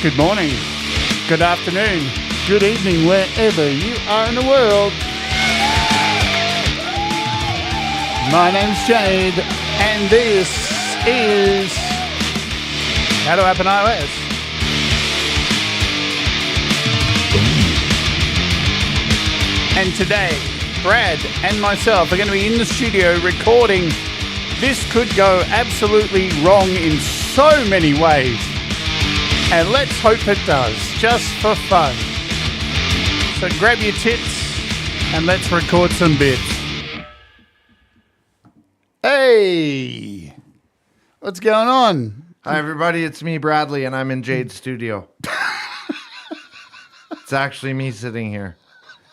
Good morning, good afternoon, good evening, wherever you are in the world. My name's Jade, and this is How to Open iOS. And today, Brad and myself are going to be in the studio recording. This could go absolutely wrong in so many ways. And let's hope it does, just for fun. So grab your tits and let's record some bits. Hey, what's going on? Hi everybody, it's me, Bradley, and I'm in Jade Studio. It's actually me sitting here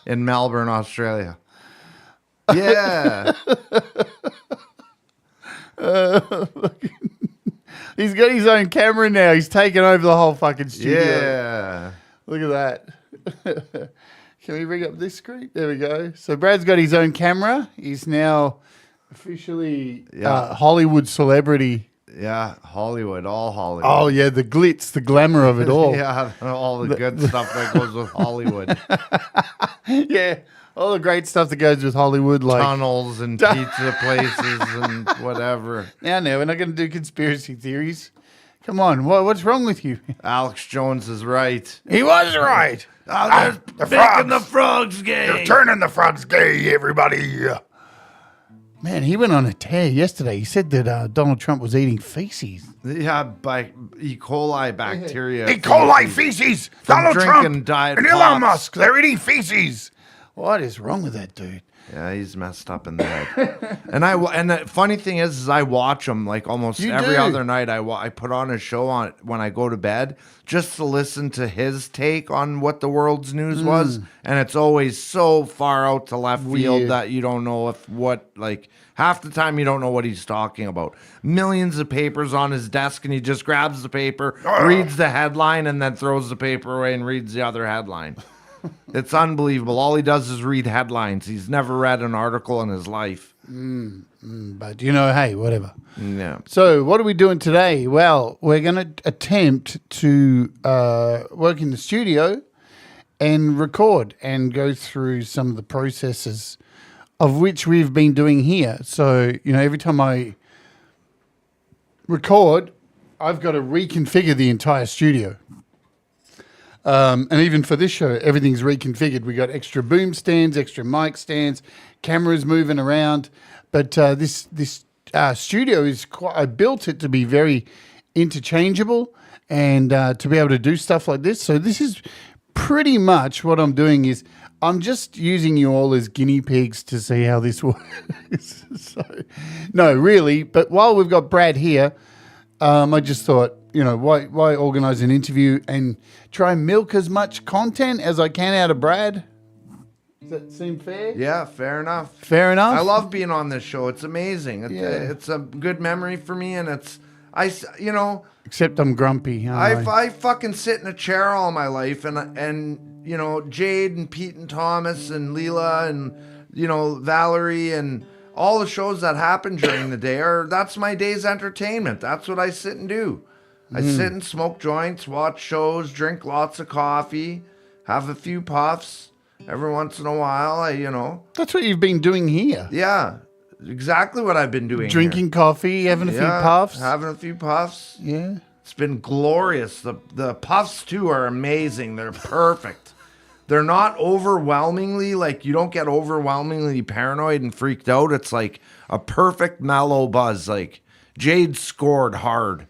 in Melbourne, Australia. Yeah. He's got his own camera now. He's taken over the whole fucking studio. Yeah. Look at that. Can we bring up this screen? There we go. So Brad's got his own camera. He's now officially Hollywood celebrity. Yeah, Hollywood, all Hollywood. Oh, yeah, the glitz, the glamour of it all. Yeah, all the good stuff that goes with Hollywood. Yeah, all the great stuff that goes with Hollywood. Like tunnels and pizza places and whatever. Now, we're not going to do conspiracy theories. Come on, what's wrong with you? Alex Jones is right. He was right. They're making the frogs gay. They're turning the frogs gay, everybody. Man, he went on a tear yesterday. He said that Donald Trump was eating feces. Yeah, by E. coli bacteria. E. coli feces! Donald Trump and Elon Musk, they're eating feces. What is wrong with that dude? Yeah, he's messed up in the head. And the funny thing is I watch him like almost every other night. I put on a show on when I go to bed just to listen to his take on what the world's news was, and it's always so far out to left field that you don't know half the time you don't know what he's talking about. Millions of papers on his desk, and he just grabs the paper, reads the headline, and then throws the paper away and reads the other headline. It's unbelievable. All he does is read headlines. He's never read an article in his life. But, hey, whatever. Yeah. So what are we doing today? Well, we're going to attempt to work in the studio and record and go through some of the processes of which we've been doing here. So, every time I record, I've got to reconfigure the entire studio. And even for this show, everything's reconfigured. We got extra boom stands, extra mic stands, cameras moving around. But this studio is I built it to be very interchangeable and to be able to do stuff like this. So this is pretty much what I'm doing is I'm just using you all as guinea pigs to see how this works. So, no, really. But while we've got Brad here, I just thought, why organize an interview and try and milk as much content as I can out of Brad? Does that seem fair? Yeah, fair enough. Fair enough? I love being on this show. It's amazing. It's a good memory for me, and Except I'm grumpy. I fucking sit in a chair all my life, and Jade and Pete and Thomas and Leela and, Valerie and all the shows that happen during the day that's my day's entertainment. That's what I sit and do. I sit and smoke joints, watch shows, drink lots of coffee, have a few puffs every once in a while. That's what you've been doing here. Yeah, exactly what I've been doing. Drinking coffee, having a few puffs. Having a few puffs. Yeah. It's been glorious. The puffs, too, are amazing. They're perfect. They're not overwhelmingly, you don't get overwhelmingly paranoid and freaked out. It's like a perfect mellow buzz. Like, Jade scored hard.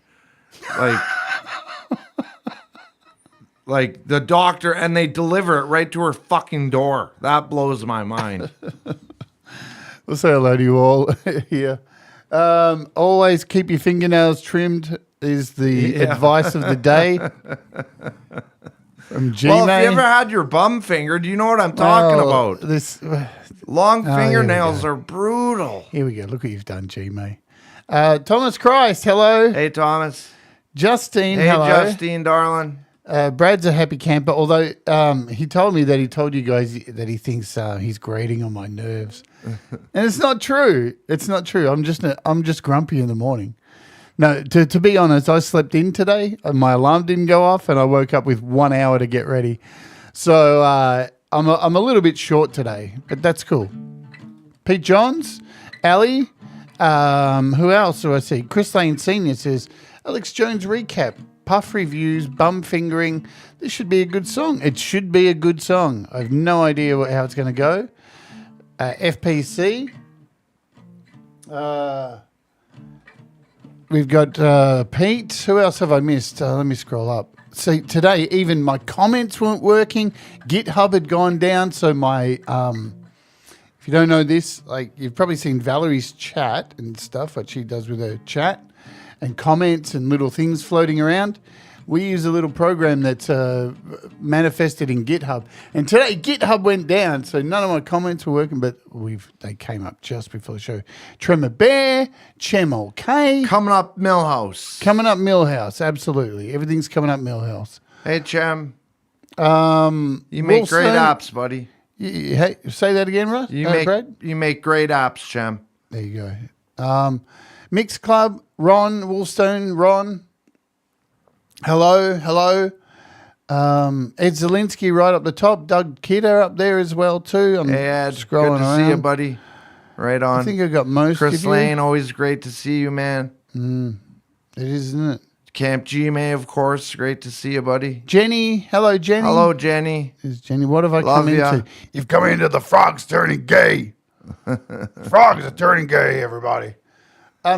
Like the doctor, and they deliver it right to her fucking door. That blows my mind. We'll say hello to you all here. Always keep your fingernails trimmed is the advice of the day. From G-May. Well, if you ever had your bum fingered, you know what I'm talking about. Long fingernails are brutal. Here we go. Look what you've done, G-May. Thomas Christ, hello. Hey, Thomas. Justine, hey, hello. Hey, Justine, darling. Brad's a happy camper, although he told me that he told you guys that he thinks he's grating on my nerves. And it's not true. It's not true. I'm just grumpy in the morning. No, to be honest, I slept in today and my alarm didn't go off and I woke up with 1 hour to get ready. So I'm a little bit short today, but that's cool. Pete Johns, Ali, who else do I see? Chris Lane Sr. says, Alex Jones recap, puff reviews, bum fingering. This should be a good song. It should be a good song. I have no idea how it's going to go. FPC. We've got Pete. Who else have I missed? Let me scroll up. See, today even my comments weren't working. GitHub had gone down, so my if you don't know this, like you've probably seen Valerie's chat and stuff, what she does with her chat and comments and little things floating around. We use a little program that's manifested in GitHub. And today GitHub went down, so none of my comments were working, but they came up just before the show. Tremor Bear, Chemol K. Coming up Millhouse. Coming up Millhouse, absolutely. Everything's coming up Millhouse. Hey, Chem. You make great apps, buddy. Hey, say that again, Russ? Brad? You make great apps, Chem. There you go. Mix Club, Ron, Woolstone, Ron. Hello. Ed Zielinski right up the top. Doug Kidder up there as well too. I'm hey Ed, scrolling good to around. see you, buddy. Right on. I think I got most Chris of you. Lane, always great to see you, man. It is, isn't it? Camp G-May, of course. Great to see you, buddy. Jenny. Hello, Jenny. Hello, Jenny. Is Jenny, what have I Love come ya. into? You've come into the frogs turning gay. Frogs are turning gay, everybody.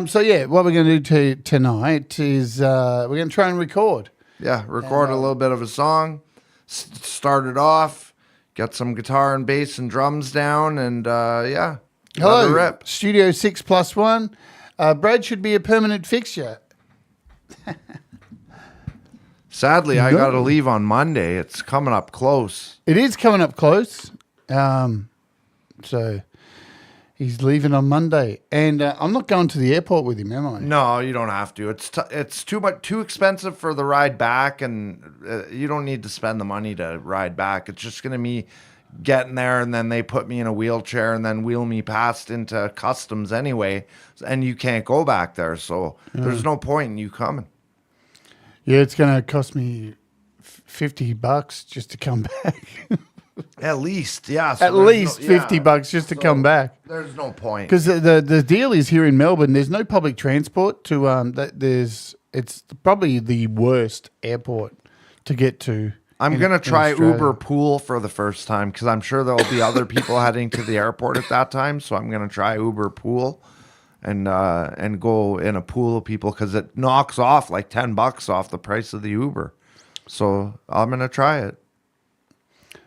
So yeah, what we're going to do tonight is we're going to try and record. Yeah, record a little bit of a song. Start it off. Get some guitar and bass and drums down, and yeah. Hello, let it rip. Studio 6+1. Brad should be a permanent fixture. Sadly, I got to leave on Monday. It's coming up close. It is coming up close. So he's leaving on Monday, and I'm not going to the airport with him, am I? No, you don't have to. It's too expensive for the ride back, and you don't need to spend the money to ride back. It's just going to be getting there, and then they put me in a wheelchair and then wheel me past into customs anyway, and you can't go back there. So there's no point in you coming. Yeah, it's going to cost me $50 just to come back. At least, yeah. So At least $50 just to come back. There's no point. Because the deal is here in Melbourne, there's no public transport to it's probably the worst airport to get to. I'm going to try Uber Pool for the first time because I'm sure there'll be other people heading to the airport at that time. So I'm going to try Uber Pool and go in a pool of people because it knocks off like $10 off the price of the Uber. So I'm going to try it.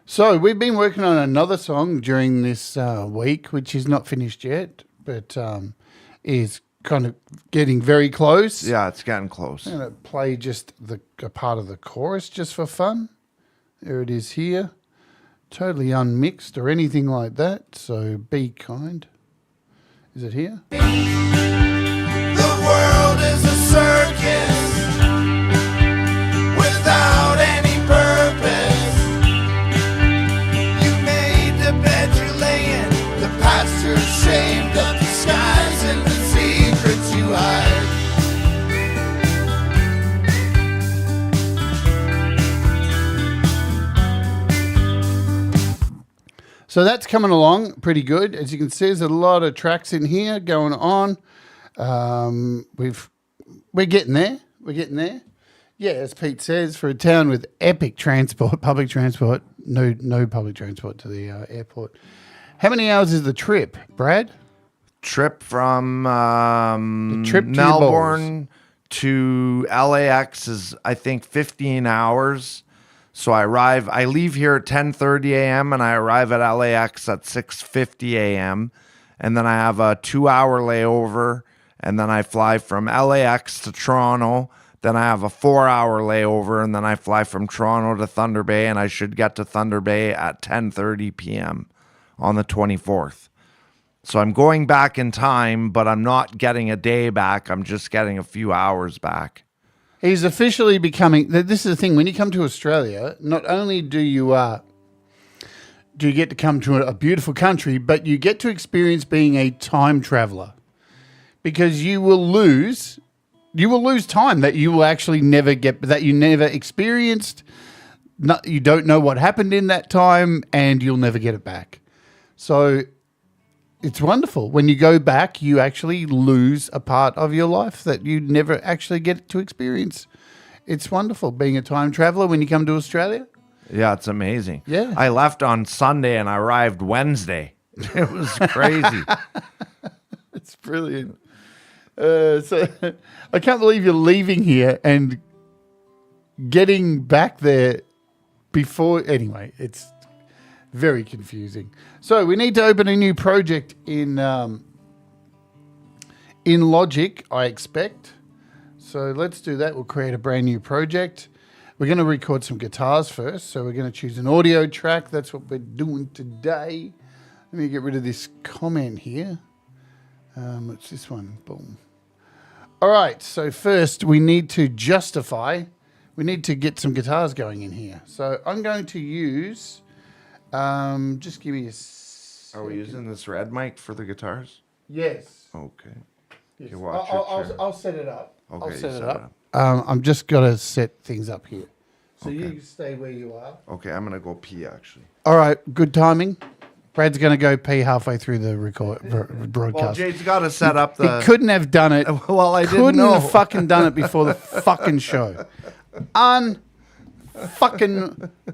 So we've been working on another song during this week, which is not finished yet, but is kind of getting very close. Yeah, it's getting close. I'm going to play just a part of the chorus just for fun. There it is here. Totally unmixed or anything like that, so be kind. Is it here? The world is a circus without any purpose. You made the bed you lay in, the past you're ashamed of, the skies and the secrets you hide. So that's coming along pretty good. As you can see, there's a lot of tracks in here going on. We're getting there. We're getting there. Yeah, as Pete says, for a town with epic transport, public transport, no public transport to the airport. How many hours is the trip, Brad? Trip from trip to Melbourne to LAX is, I think, 15 hours. So I leave here at 10:30 a.m. and I arrive at LAX at 6:50 a.m. And then I have a 2-hour layover, and then I fly from LAX to Toronto. Then I have a 4-hour layover, and then I fly from Toronto to Thunder Bay, and I should get to Thunder Bay at 10:30 p.m. on the 24th. So I'm going back in time, but I'm not getting a day back. I'm just getting a few hours back. He's officially becoming. This is the thing. When you come to Australia, not only do you get to come to a beautiful country, but you get to experience being a time traveler, because you will lose you will lose time that you will actually never get, that you never experienced. You don't know what happened in that time, and you'll never get it back. So it's wonderful. When you go back, you actually lose a part of your life that you never actually get to experience. It's wonderful being a time traveler when you come to Australia. Yeah, it's amazing. Yeah. I left on Sunday and I arrived Wednesday. It was crazy. It's brilliant. So I can't believe you're leaving here and getting back there before. Anyway, it's very confusing. So we need to open a new project in Logic, I expect. So let's do that. We'll create a brand new project. We're going to record some guitars first. So we're going to choose an audio track. That's what we're doing today. Let me get rid of this comment here. What's this one? Boom. All right. So first we need to justify. We need to get some guitars going in here. So I'm going to use, just give me a second. Are we using this red mic for the guitars? Yes. Okay. Yes. You watch your chair. I'll set it up. Okay, I'll you set it set up. it up. I'm just going to set things up here. So Okay. you stay where you are. Okay, I'm going to go pee, actually. All right. Good timing. Brad's going to go pee halfway through the broadcast. Well, Jade's got to set up the... He couldn't have done it. Well, I didn't couldn't know. have fucking done it before the fucking show. Unfucking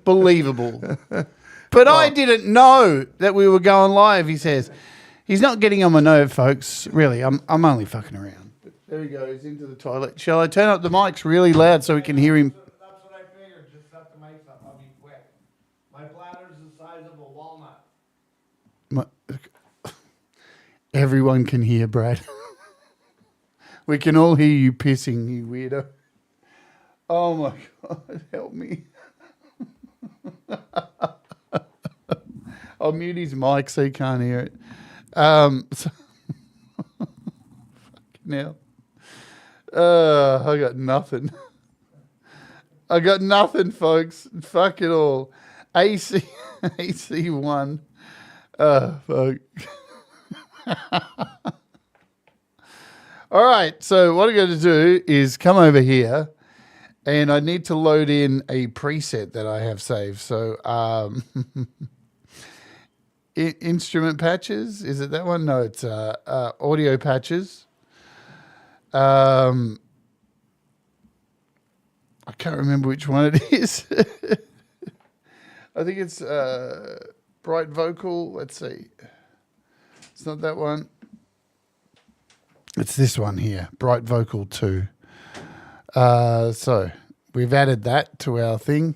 believable. But I didn't know that we were going live, he says. He's not getting on my nerve, folks. Really, I'm only fucking around. But there he goes, into the toilet. Shall I turn up the mics really loud so we can hear him? That's what I figured. Just set the mics up. I'll be quick. My bladder's the size of a walnut. Everyone can hear Brad. We can all hear you pissing, you weirdo. Oh my God, help me. I'll mute his mic so he can't hear it. Fucking hell. I got nothing. I got nothing, folks. Fuck it all. AC1. Fuck. All right, so what I'm going to do is come over here, and I need to load in a preset that I have saved. So, instrument patches, is it that one? No, it's audio patches. I can't remember which one it is. I think it's Bright Vocal. Let's see. It's not that one. It's this one here, Bright Vocal 2. So we've added that to our thing.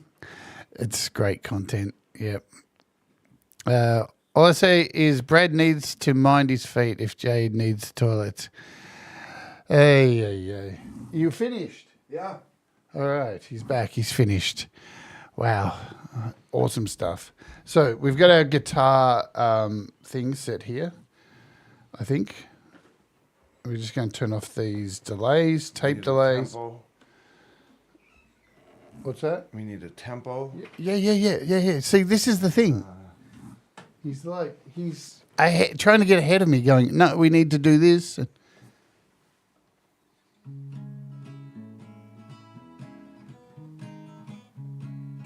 It's great content. Yep. All I say is Brad needs to mind his feet if Jade needs the toilet. Hey. You finished? Yeah. All right. He's back. He's finished. Wow. Awesome stuff. So we've got our guitar thing set here, I think. We're just going to turn off these delays, tape delays. Tempo. What's that? We need a tempo. Yeah. See, this is the thing. He's trying to get ahead of me going, no, we need to do this.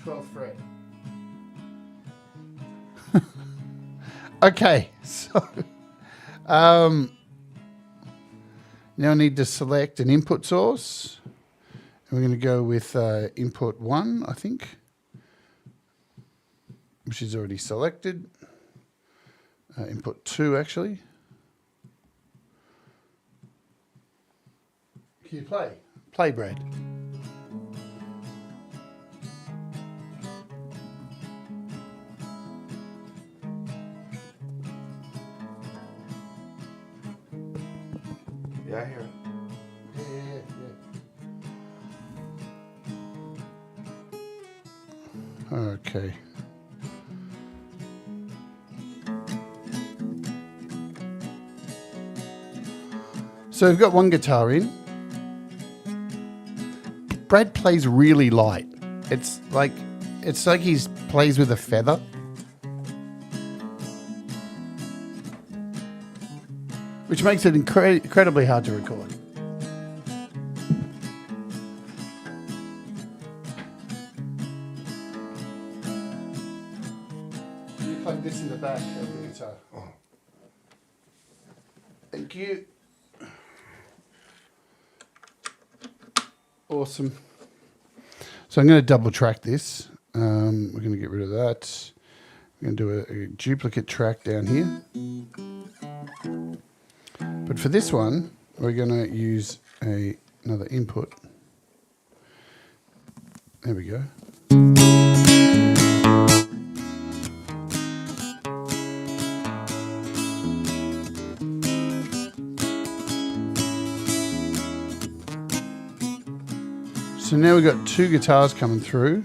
12th fret. Okay, so now I need to select an input source. And we're going to go with input 1, I think, which is already selected. Input 2, actually. Can you play? Play, Brad. Yeah, I hear it. Yeah. Okay. So we've got one guitar in. Brad plays really light. It's like he plays with a feather. Which makes it incredibly hard to record. plug this in the back of the guitar. Oh. Thank you. Awesome. So I'm going to double track this. We're going to get rid of that. We're going to do a duplicate track down here. But for this one, we're going to use another input. There we go. So now we've got two guitars coming through.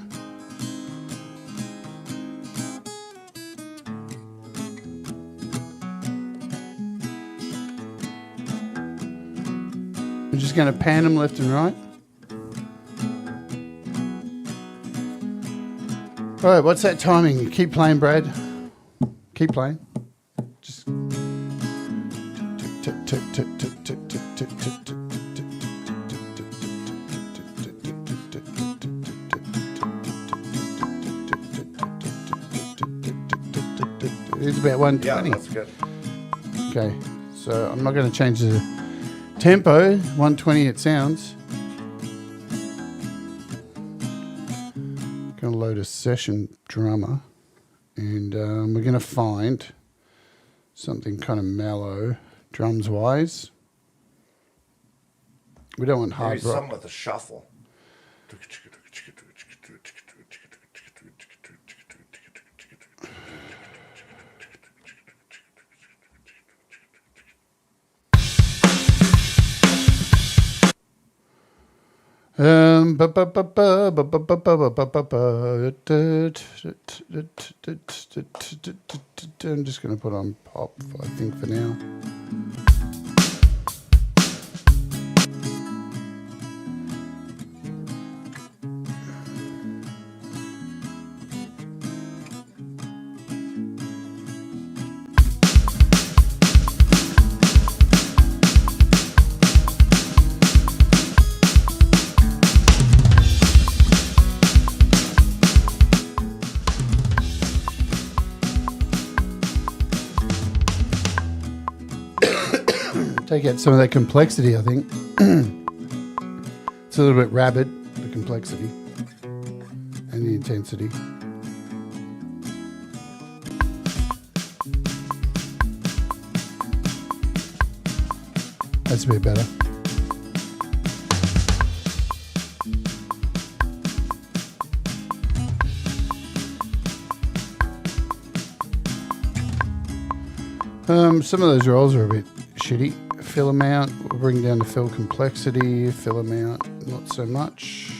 We're just going to pan them left and right. All right, what's that timing? Keep playing, Brad. Keep playing. Just. It's about 120. Yeah, that's good. Okay, so I'm not going to change the tempo. 120 it sounds. Going to load a session drummer, and we're going to find something kind of mellow, drums wise. We don't want hard Maybe rock. some with a shuffle. I'm just going to put on pop, I think, for now. Take out some of that complexity, I think. It's a little bit rabid, the complexity and the intensity. That's a bit better. Some of those rolls are a bit shitty. Fill amount, we'll bring down the fill complexity. Fill amount, not so much.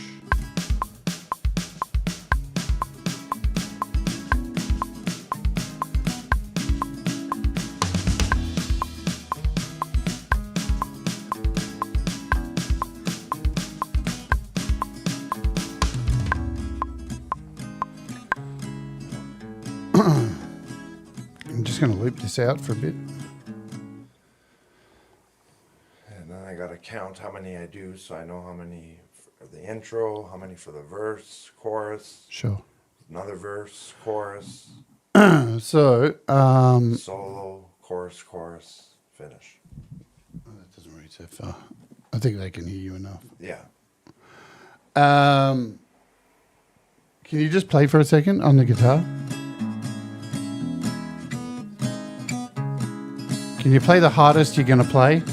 I'm just going to loop this out for a bit. I gotta count how many I do, so I know how many for the intro, how many for the verse, chorus, Sure. another verse, chorus, So, solo, chorus, finish. that doesn't reach that far. I think they can hear you enough. Yeah. Can you just play for a second on the guitar? Can you play the hardest you're going to play?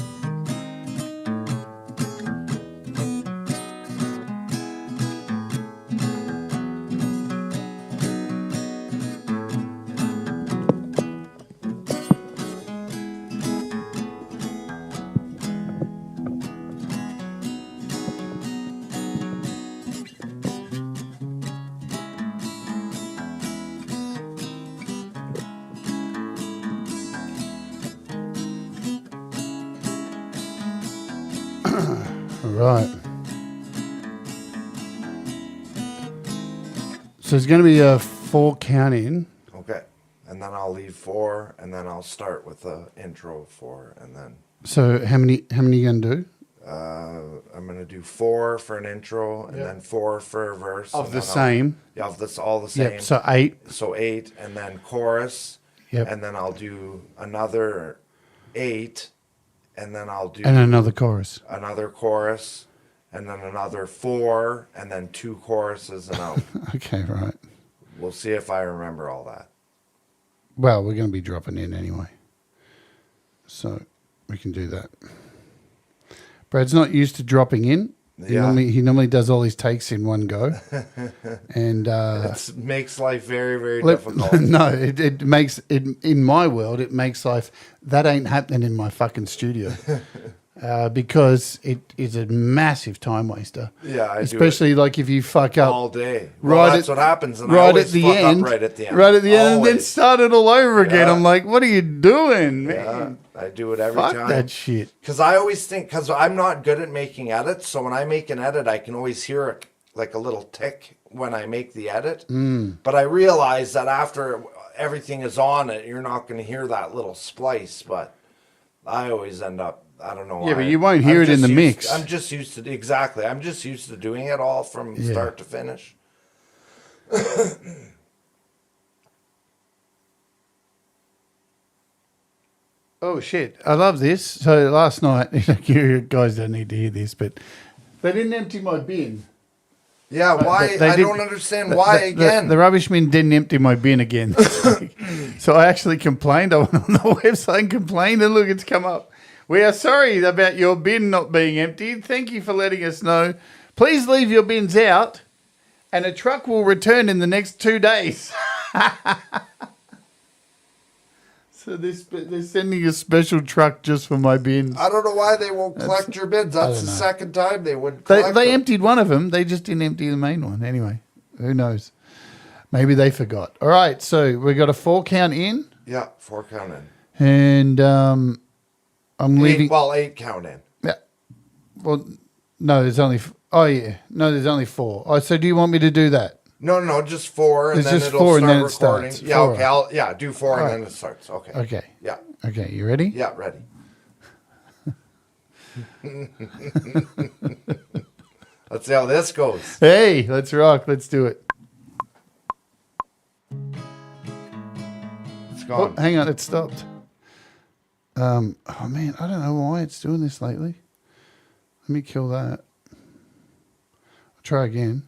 Right. So it's going to be a 4 count in. Okay. And then I'll leave 4, and then I'll start with the intro 4, and then So how many you going to do? I'm gonna do 4 for an intro, and then 4 for a verse. Of and the then same. Yeah, of this all the same. Yep. So 8. So 8, and then chorus. Yep. And then I'll do another 8, and then I'll do And another chorus. another chorus, and then another 4, and then 2 choruses and out. Okay, right. We'll see if I remember all that. Well, we're going to be dropping in anyway. So we can do that. Brad's not used to dropping in. Yeah. He normally does all his takes in one go. And It makes life very, very difficult. no, it makes it in my world. It makes life that ain't happening in my fucking studio because it is a massive time waster. Yeah, I especially like if you fuck up all day. Right Well, that's at- what happens. And I right always at the fuck end, up right at the end. right at the end, and then Always. start it all over again. Yeah. I'm like, what are you doing, Yeah, man? I do it every Fuck time. that shit. Because I always think, because I'm not good at making edits, so when I make an edit, I can always hear like a little tick when I make the edit. But I realize that after everything is on it, you're not going to hear that little splice. But I always end up, I don't know. Yeah, but why. you won't hear I'm it in just the used- mix. I'm just used to, exactly. I'm just used to doing it all from start to finish. Oh shit! I love this. So last night, you guys don't need to hear this, but they didn't empty my bin. Yeah, why? They I did- don't understand why again. The rubbish bin didn't empty my bin again. So I actually complained. I went on the website and complained, and look, it's come up. We are sorry about your bin not being emptied. Thank you for letting us know. Please leave your bins out, and a truck will return in the next 2 days. So they're sending a special truck just for my bins. I don't know why they won't collect your bids. That's the know. second time they would collect They them. emptied one of them. They just didn't empty the main one. Anyway, who knows? Maybe they forgot. All right, so we got a 4 count in, Yeah, 4 count in. and I'm leaving. 8 count in. Yeah. Well, no, there's only. Oh yeah, no, there's only 4. Oh, so do you want me to do that? No, just 4, and It's then just it'll 4 and start then it recording. starts. Yeah, 4. okay. Do 4 and All then right. it starts. Okay. Okay. Yeah. Okay, you ready? Yeah, ready. Let's see how this goes. Hey, let's rock. Let's do it. It's Oh, gone. hang on, it stopped. Oh man, I don't know why it's doing this lately. Let me kill that. I'll try again.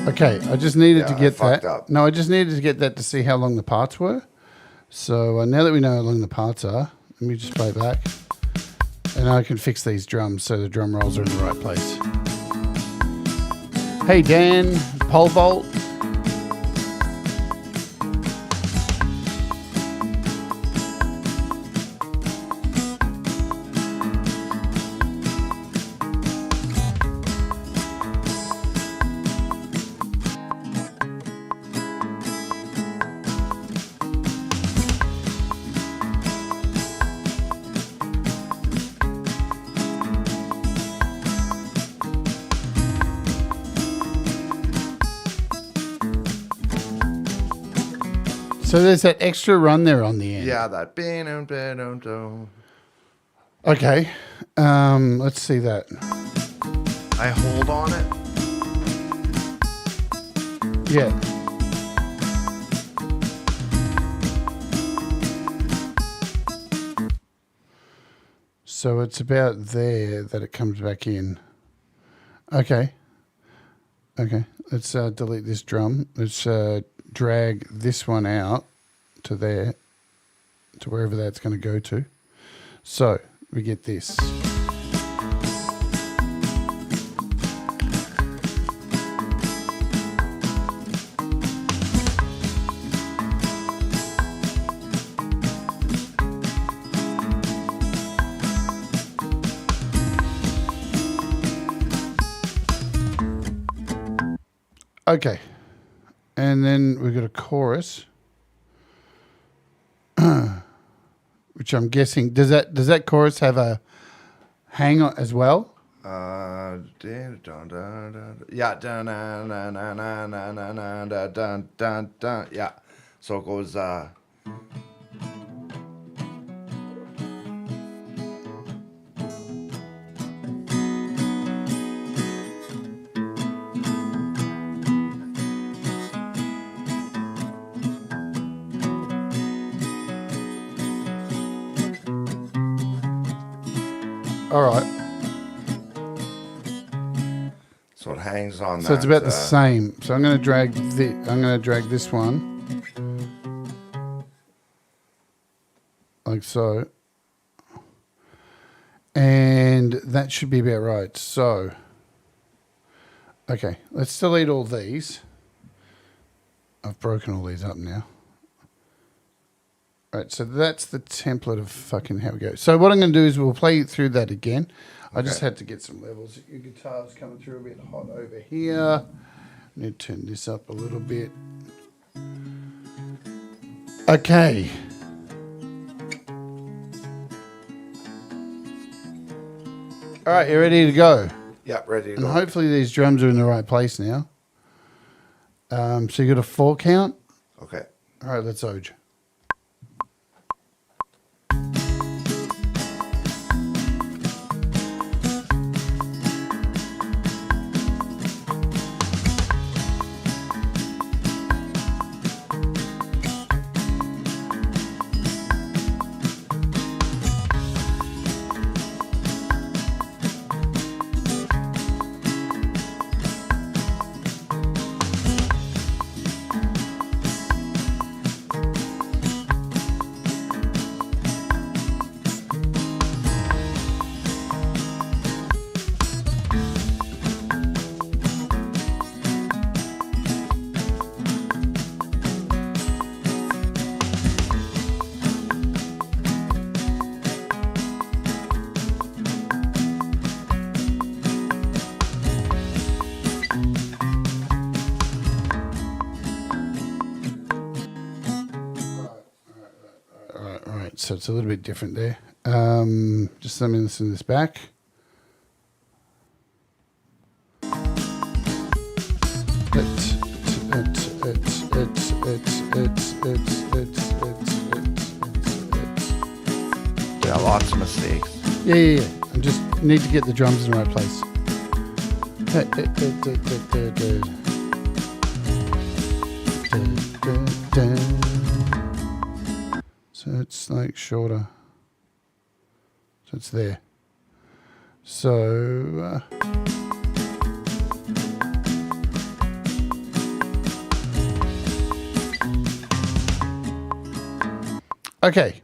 Okay, I just needed to Yeah, I get fucked that. up. No, I just needed to get that to see how long the parts were. So now that we know how long the parts are, let me just play back. And I can fix these drums so the drum rolls are in the right place. Hey Dan, pole vault. So there's that extra run there on the end. Yeah, that. Ba-dum-ba-dum-dum. Okay. Let's see that. I hold on it. Yeah. So it's about there that it comes back in. Okay. Okay. Let's delete this drum. Let's drag this one out to there, to wherever that's going to go to. So we get this. Okay. And then we've got a chorus, which I'm guessing, does that chorus have a hang on as well? Yeah. Yeah. So it goes. All right. So it hangs on. So it's about the same. So I'm going to drag this one like so, and that should be about right. So, okay, let's delete all these. I've broken all these up now. Right, so that's the template of fucking how we go. So what I'm going to do is we'll play through that again. Okay. I just had to get some levels. Your guitar's coming through a bit hot over here. I need to turn this up a little bit. Okay. All right, you ready to go? Yep, ready to and go. Hopefully these drums are in the right place now. So you got a 4 count? Okay. All right, let's oj. So it's a little bit different there. Just let me listen to this back. Yeah, lots of mistakes. Yeah. I just need to get the drums in the right place. So it's like shorter. So it's there. So okay.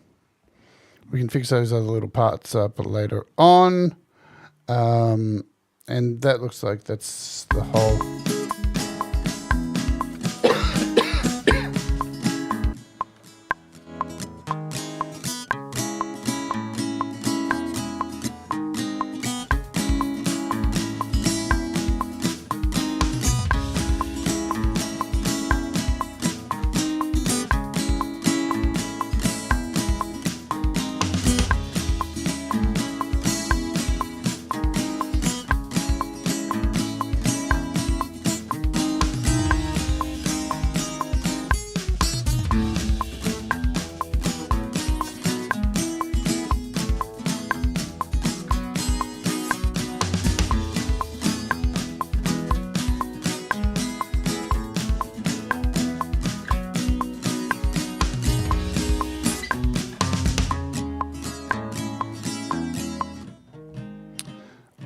We can fix those other little parts up later on. And that looks like that's the whole.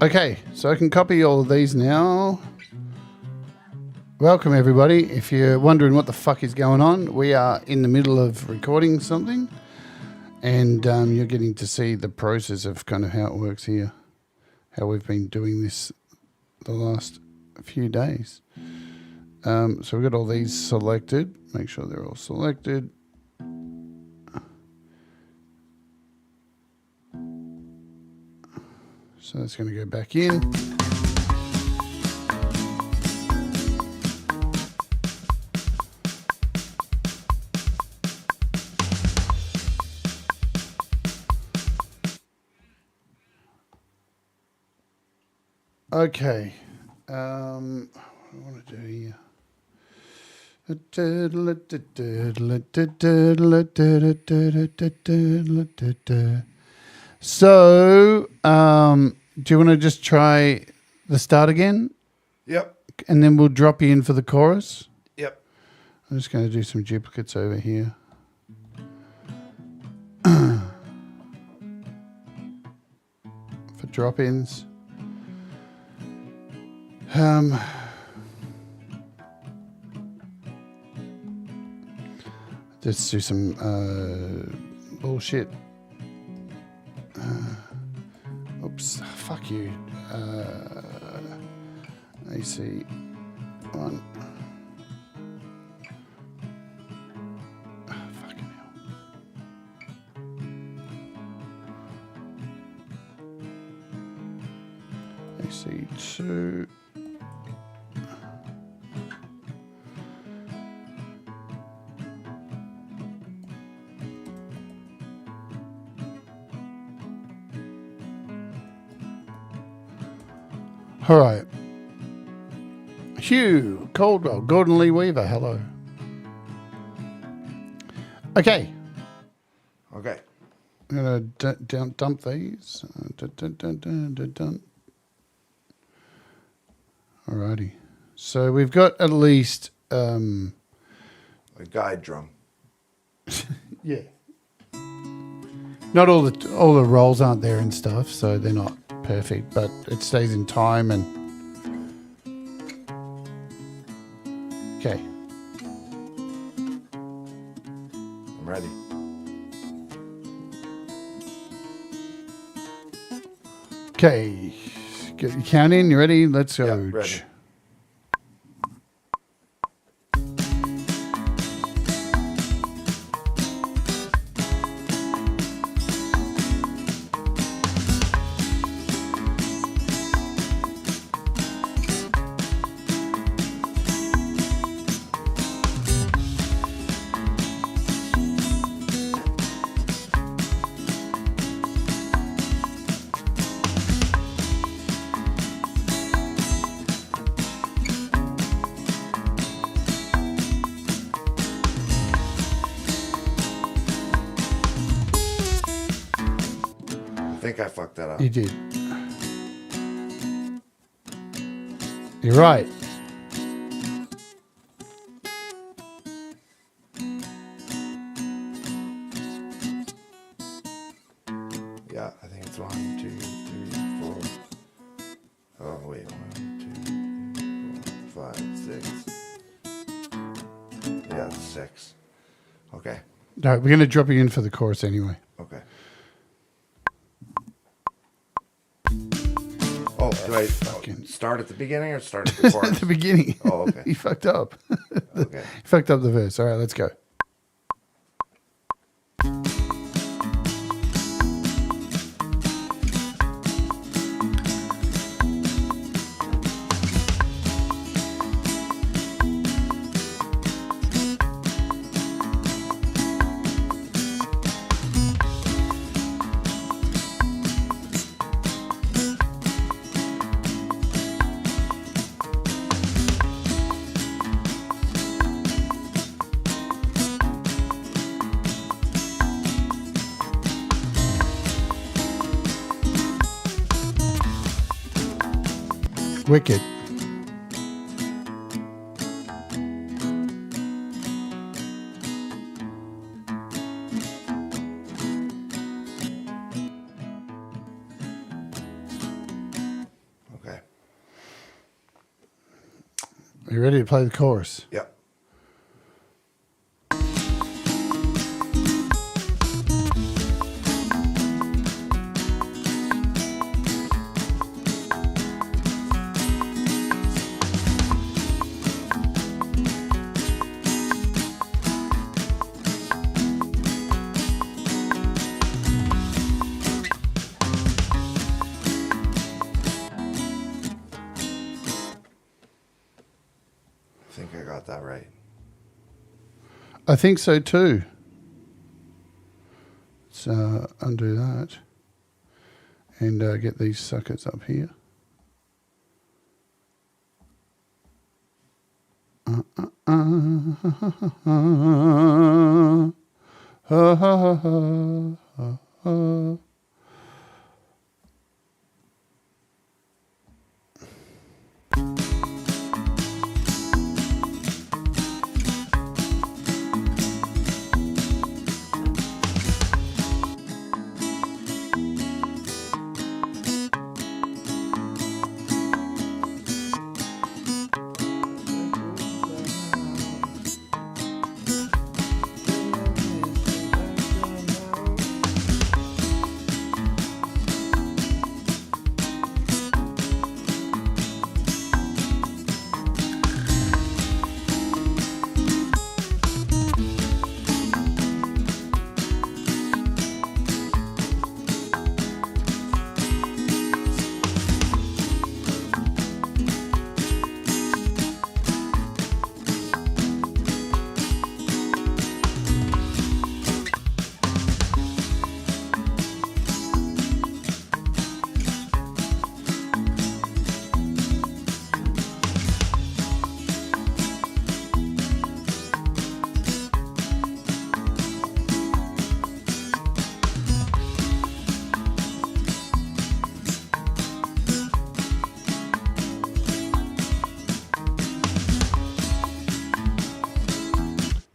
Okay, so I can copy all of these now. Welcome, everybody. If you're wondering what the fuck is going on, we are in the middle of recording something, and you're getting to see the process of kind of how it works here, how we've been doing this the last few days. So we've got all these selected. Make sure they're all selected. So that's going to go back in. Okay. What do I want to do here? So, do you want to just try the start again? Yep. And then we'll drop you in for the chorus? Yep. I'm just going to do some duplicates over here. For drop-ins. Let's do some bullshit. Oops, fuck you. AC 1. Fucking hell. AC 2. All right. Hugh Caldwell, Gordon Lee Weaver, hello. Okay. Okay. I'm going to dump these. Alrighty. So we've got at least... A guide drum. Yeah. Not all the rolls aren't there and stuff, so they're not perfect, but it stays in time and... Okay. I'm ready. Okay. Get your count in. You ready? Let's go. Yeah, ready. I think I fucked that up. You did. You're right. Yeah, I think it's 1, 2, 3, 4. Oh, wait. 1, 2, 3, 4, 5, 6. Yeah, 6. Okay. No, we're going to drop you in for the chorus anyway. Okay. Oh, do I start at the beginning or start at the At chorus? the beginning. Oh, okay. You fucked up. Okay. You fucked up the verse. All right, let's go. Wicked. Okay. Are you ready to play the chorus? Yep. I think I got that right. I think so too. Let's undo that and get these suckers up here.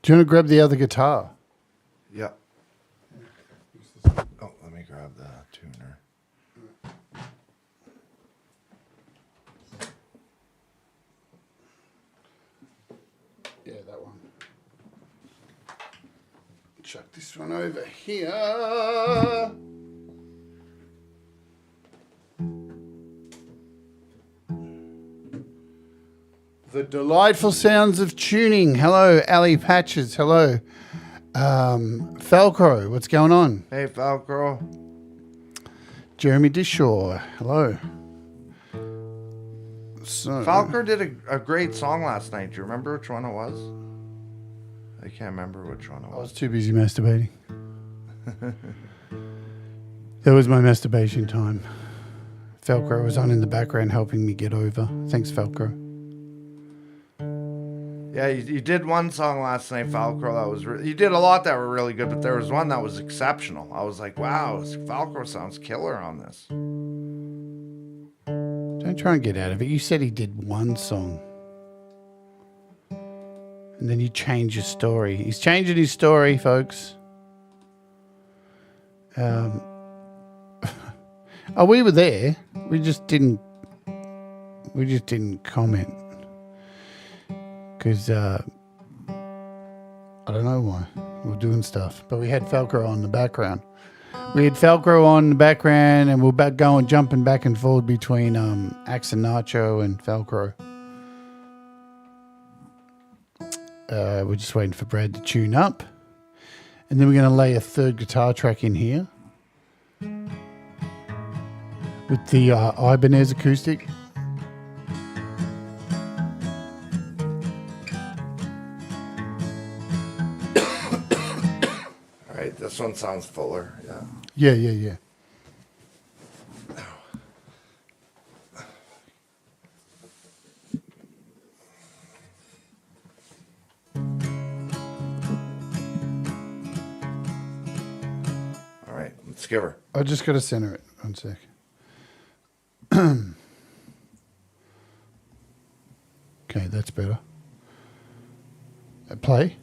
Do you want to grab the other guitar? Yeah. Oh, let me grab the tuner. Yeah, that one. Chuck this one over here. The delightful sounds of tuning. Hello, Ali Patches. Hello. Falcro, what's going on? Hey, Falcro. Jeremy Dishaw. Hello. So, Falcro did a great song last night. Do you remember which one it was? I can't remember which one it I was was. too busy masturbating. That was my masturbation time. Falcro was on in the background helping me get over. Thanks, Falcro. Yeah, you did one song last night, Falcro. That was you did a lot that were really good, but there was one that was exceptional. I was like, wow, Falcro sounds killer on this. Don't try and get out of it. You said he did one song. And then you change your story. He's changing his story, folks. Oh, we were there. We just didn't comment. Because I don't know why. We were doing stuff. But we had Falcro on the background. We had Falcro on the background, and we're jumping back and forth between Axe and Nacho and Falcro. We're just waiting for Brad to tune up. And then we're going to lay a third guitar track in here with the Ibanez acoustic. All right, this one sounds fuller. Yeah. Yeah. All right, let's give her. I just got to center it. 1 sec. Okay, that's better. Play.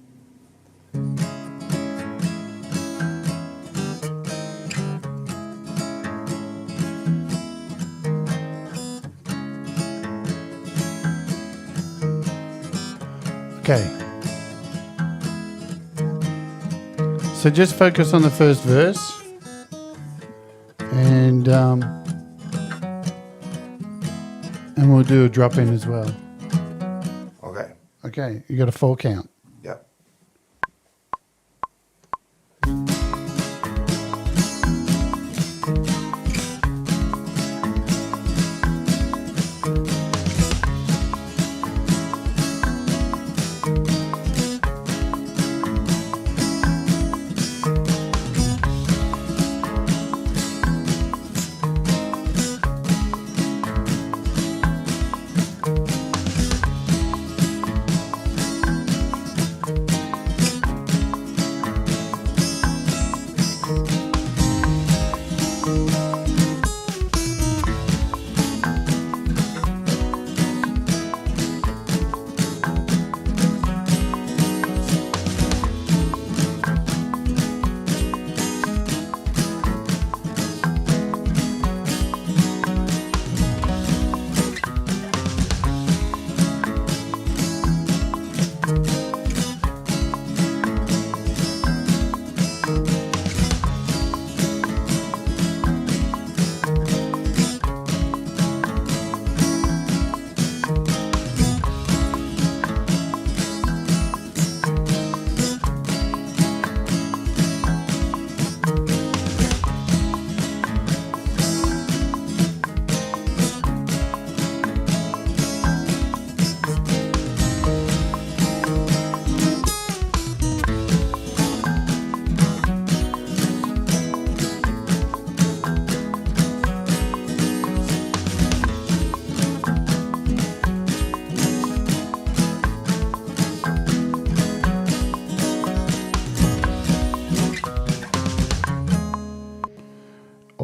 Okay. So just focus on the first verse. And we'll do a drop in as well. Okay. Okay, you got a 4 count. Yep.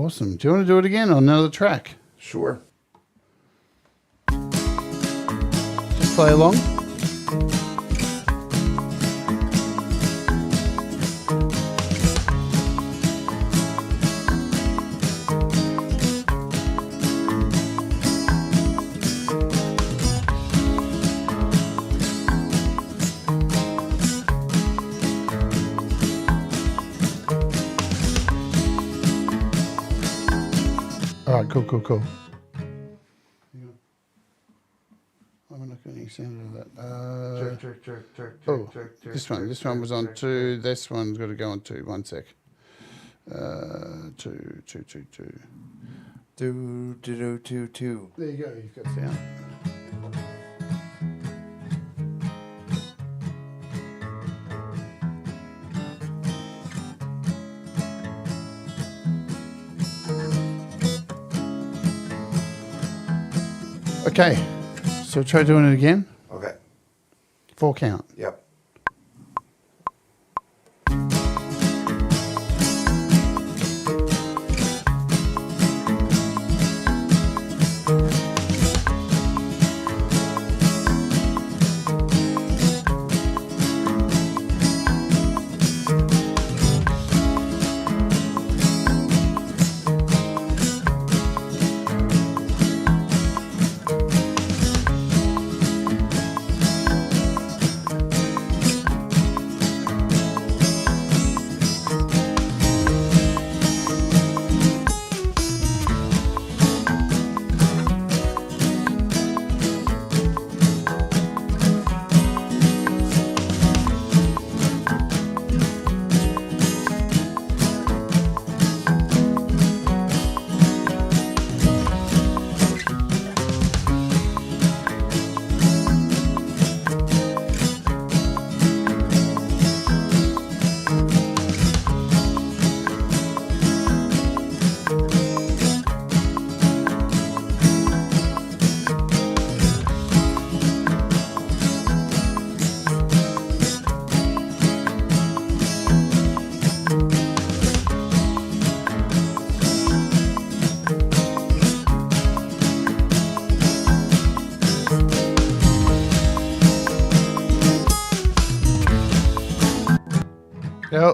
Awesome. Do you want to do it again on another track? Sure. Just play along. All right, cool. I'm not getting any sound out of that. This one was on 2. This one's got to go on 2. 1 sec. 2. Do. There you go. You've got sound. Okay, so try doing it again. Okay. 4 count. Yep.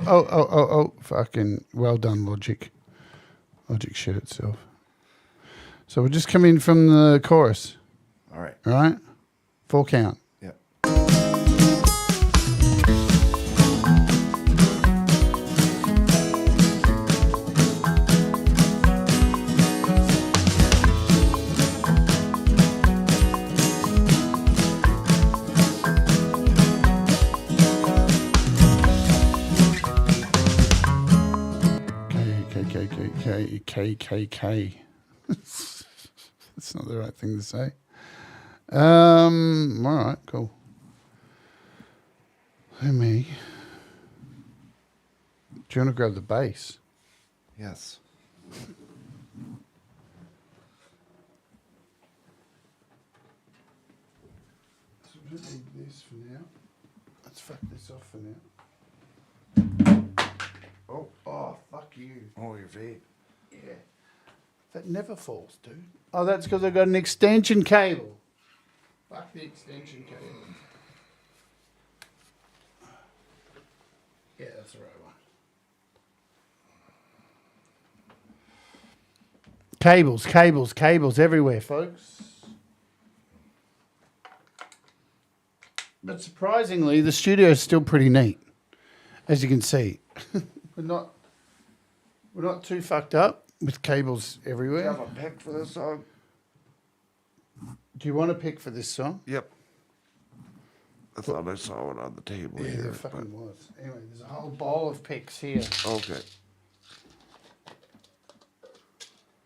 Oh, fucking well done, Logic. Logic shit itself. So we'll just come in from the chorus. All right. All right? 4 count. Yep. KKK. That's not the right thing to say. All right, cool. Let me. Do you want to grab the bass? Yes. So we don't need this for now. Let's fuck this off for now. Oh, fuck you. Oh, your vape. Yeah. That never falls, dude. Oh, that's because I got an extension cable. Fuck the extension cable. Yeah, that's the right one. Cables everywhere, folks. But surprisingly, the studio is still pretty neat, as you can see. We're not too fucked up with cables everywhere. Do you have a pick for this song? Do you want to pick for this song? Yep. I thought I saw it on the table Yeah, here. there fucking was. Anyway, there's a whole bowl of picks here. Okay.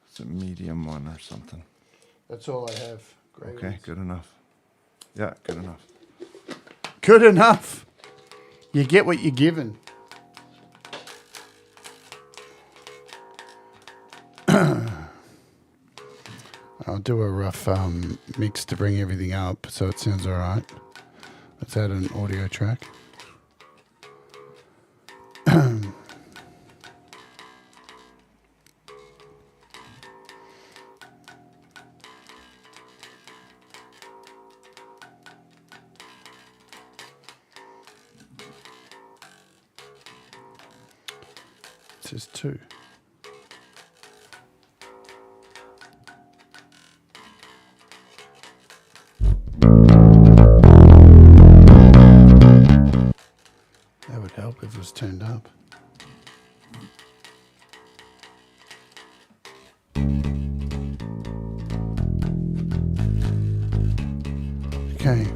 It's a medium one or something. That's all I have. Great Okay, ones. good enough. Yeah, good enough. Good enough. You get what you're given. I'll do a rough mix to bring everything up so it sounds all right. Let's add an audio track. says 2. That would help if it was turned up. Okay.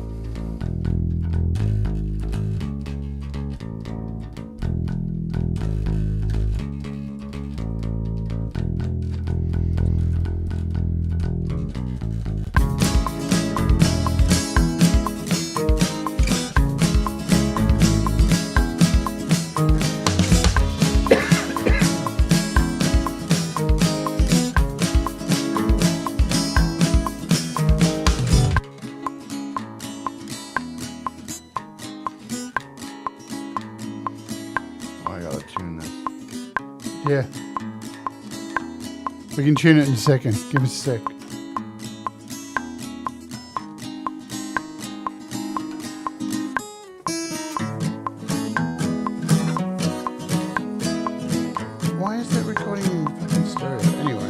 I gotta tune this. Yeah. We can tune it in a second. Give us a sec. Why is that recording in fucking stereo? Anyway.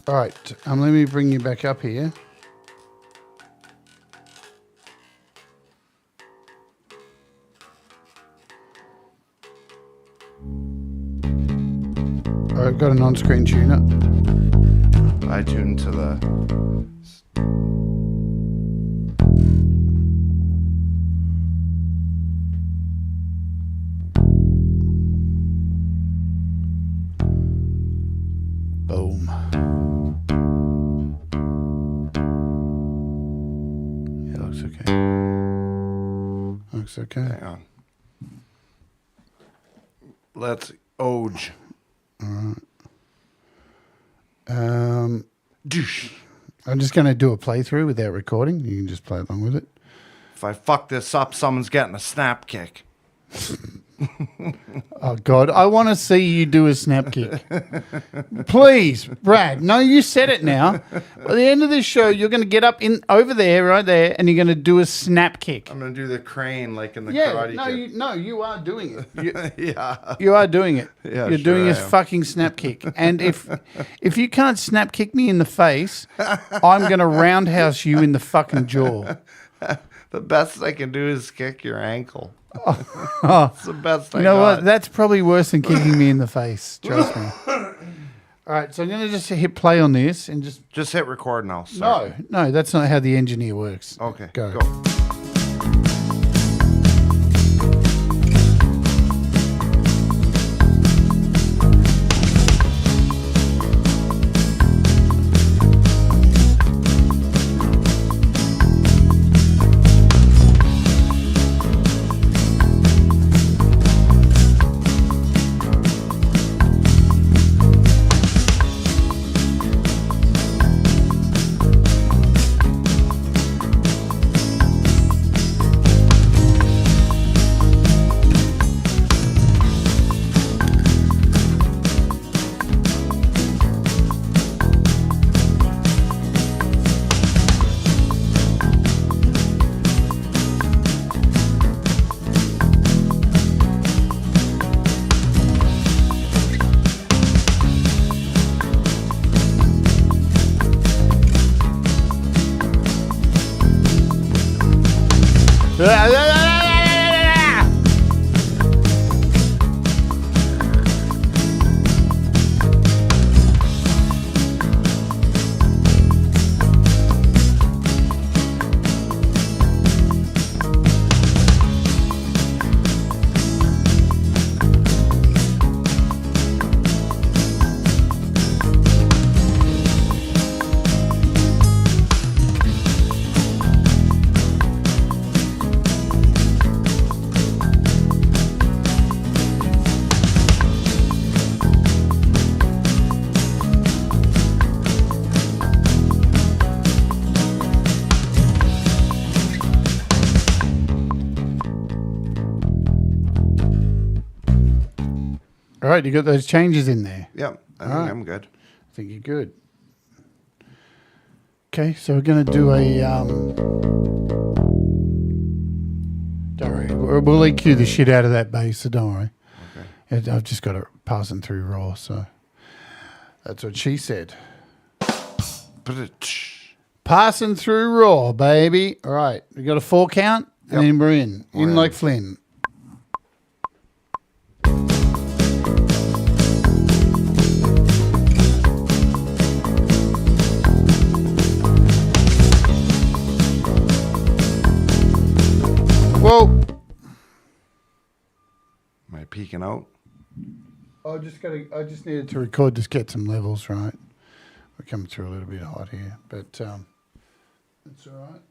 All right, let me bring you back up here. All right, I've got an on-screen tuner. I tuned to the. Boom. Yeah, looks okay. Looks okay. Hang on. Let's Oge. Douche. I'm just going to do a playthrough without recording. You can just play along with it. If I fuck this up, someone's getting a snap kick. Oh, God. I want to see you do a snap kick. Please, Brad. No, you said it now. By the end of this show, you're going to get up in over there, right there, and you're going to do a snap kick. I'm gonna do the crane like in the Karate Kid. You are doing it. Yeah. You are doing it. Yeah, You're sure doing I a am. fucking snap kick. And if you can't snap kick me in the face, I'm going to roundhouse you in the fucking jaw. The best I can do is kick your ankle. It's the best I You know got. what? That's probably worse than kicking me in the face. Trust me. All right, so I'm going to just hit play on this and just... Just hit record now. Sorry. No, that's not how the engineer works. Okay. Go. All right, you got those changes in there. Yep. I think I'm good. I think you're good. Okay, so we're going to do a... Don't worry. We'll EQ the shit out of that bass, so don't worry. Okay. I've just got it passing through raw, so... That's what she said. Passing through raw, baby. All right, we got a 4 count, and then we're in. In like Flynn. Whoa. Am I peeking out? I just needed to record, just get some levels right. We're coming through a little bit hot here, but it's all right.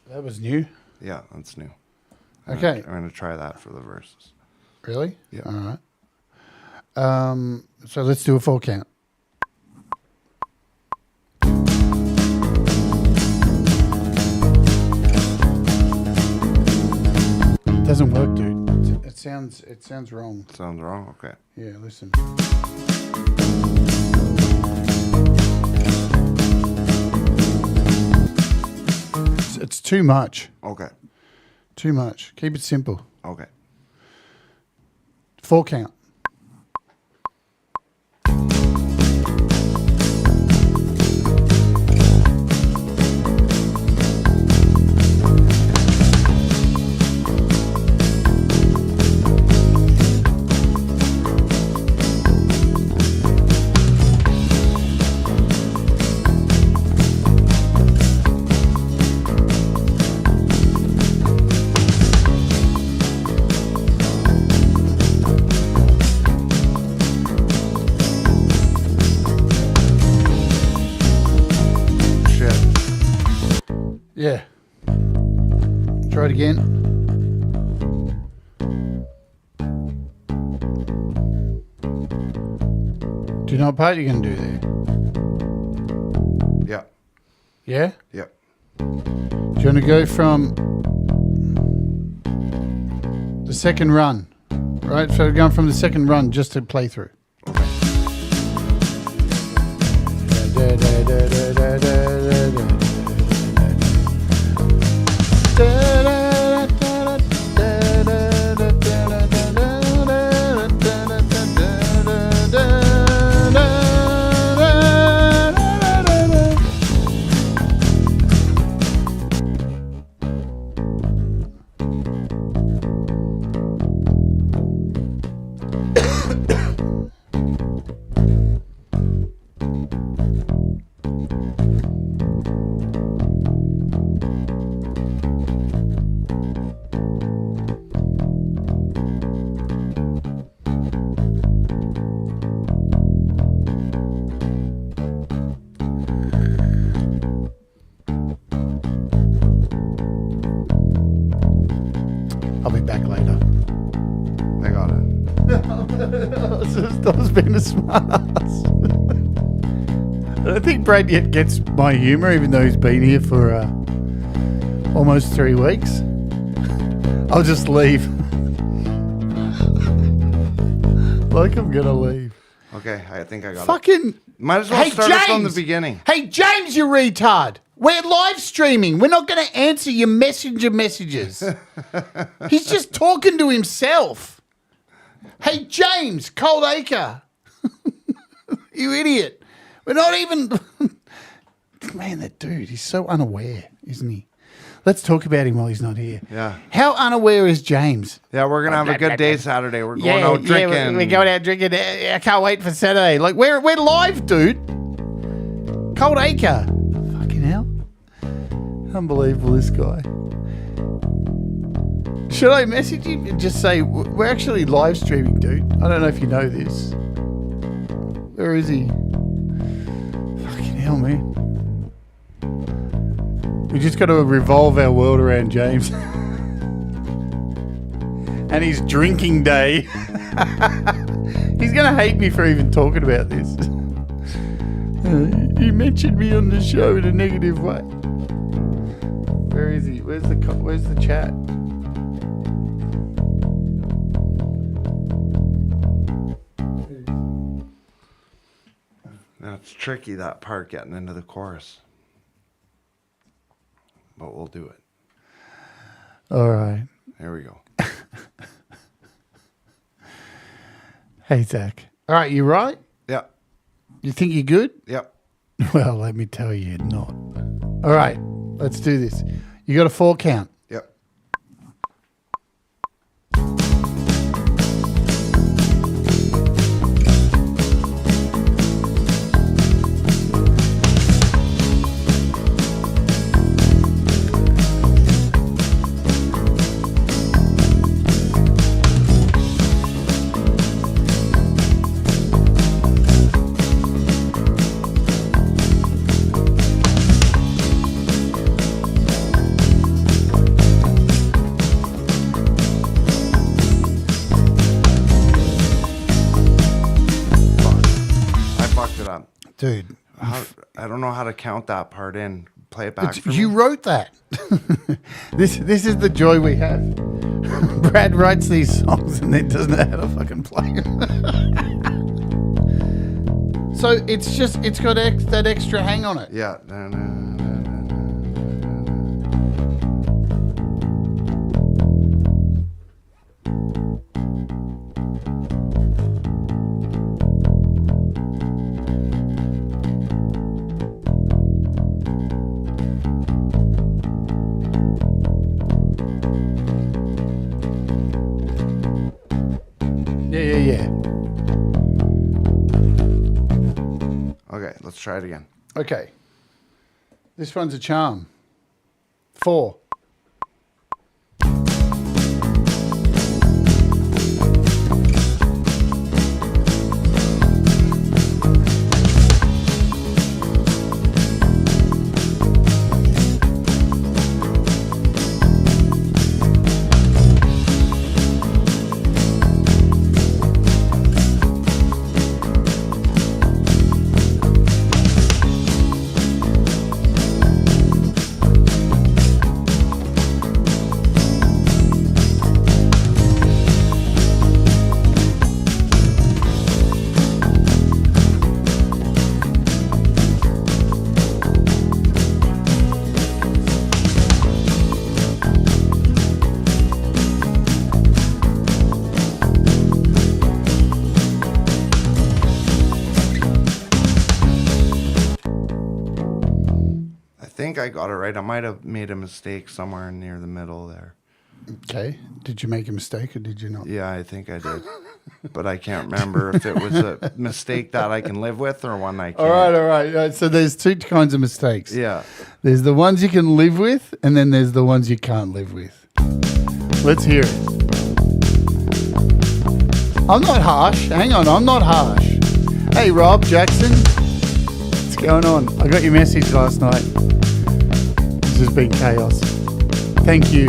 That was new. Yeah, that's new. Okay. I'm going to try that for the verses. Really? Yeah. All right. So let's do a 4 count. It doesn't work, dude. It sounds wrong. Sounds wrong? Okay. Yeah, listen. It's too much. Okay. Too much. Keep it simple. Okay. 4 count. Yeah. Try it again. Do you know what part you're going to do there? Yeah. Yeah? Yeah. Do you want to go from the second run? Right? So we're going from the second run just to play through. I'll be back later. I got it. I was being a smart ass. I don't think Brad yet gets my humour, even though he's been here for almost 3 weeks. I'll just leave. Like I'm going to leave. Okay, I think I got it. Fucking... Might as well start it from the beginning. Hey, James, you retard. We're live streaming. We're not going to answer your messenger messages. He's just talking to himself. Hey, James, Cold Acre. You idiot. We're not even... Man, that dude, he's so unaware, isn't he? Let's talk about him while he's not here. Yeah. How unaware is James? Yeah, we're going to have a good day Saturday. We're going out drinking. Yeah, we're going out drinking. I can't wait for Saturday. Like, we're live, dude. Cold Acre. Fucking hell. Unbelievable, this guy. Should I message him and just say, we're actually live streaming, dude? I don't know if you know this. Where is he? Fucking hell, man. We just got to revolve our world around James. And his drinking day. He's going to hate me for even talking about this. You mentioned me on the show in a negative way. Where is he? Where's the chat? Now it's tricky, that part, getting into the chorus. But we'll do it. All right. Here we go. Hey, Zach. All right, you right? Yep. You think you're good? Yep. Well, let me tell you, you're not. All right, let's do this. You got a 4 count. Yep. Dude. I don't know how to count that part in. Play it back. For You me. wrote that. This is the joy we have. Brad writes these songs and then doesn't know how to fucking play them. So it's got that extra hang on it. Yeah. Yeah. Okay, let's try it again. Okay. This one's a charm. 4. I think I got it right. I might have made a mistake somewhere near the middle there. Okay. Did you make a mistake or did you not? Yeah, I think I did. But I can't remember if it was a mistake that I can live with or one I can't. All right. So there's 2 kinds of mistakes. Yeah. There's the ones you can live with, and then there's the ones you can't live with. Let's hear it. I'm not harsh. Hang on, I'm not harsh. Hey, Rob Jackson. What's going on? I got your message last night. This has been chaos. Thank you.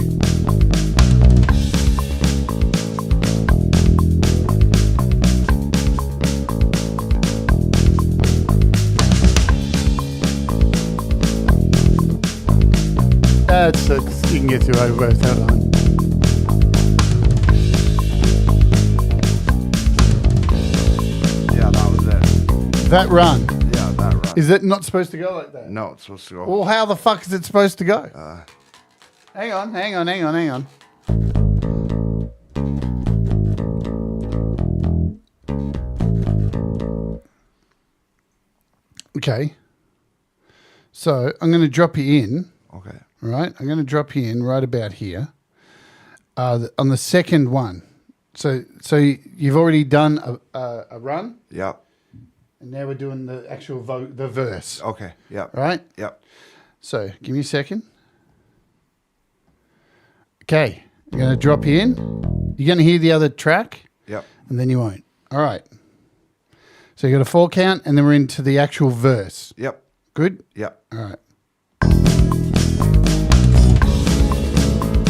You can get through over that line. Yeah, that was it. That run. Yeah, that run. Is it not supposed to go like that? No, it's supposed to go. Well, how the fuck is it supposed to go? Hang on. Okay. So I'm going to drop you in. Okay. Right? I'm going to drop you in right about here on the second one. So you've already done a run, Yep. and now we're doing the actual the verse. Okay. Yep. Right? Yep. So give me a second. Okay. You're going to drop in. You're going to hear the other track. Yep. And then you won't. All right. So you got a 4 count, and then we're into the actual verse. Yep. Good? Yep. All right.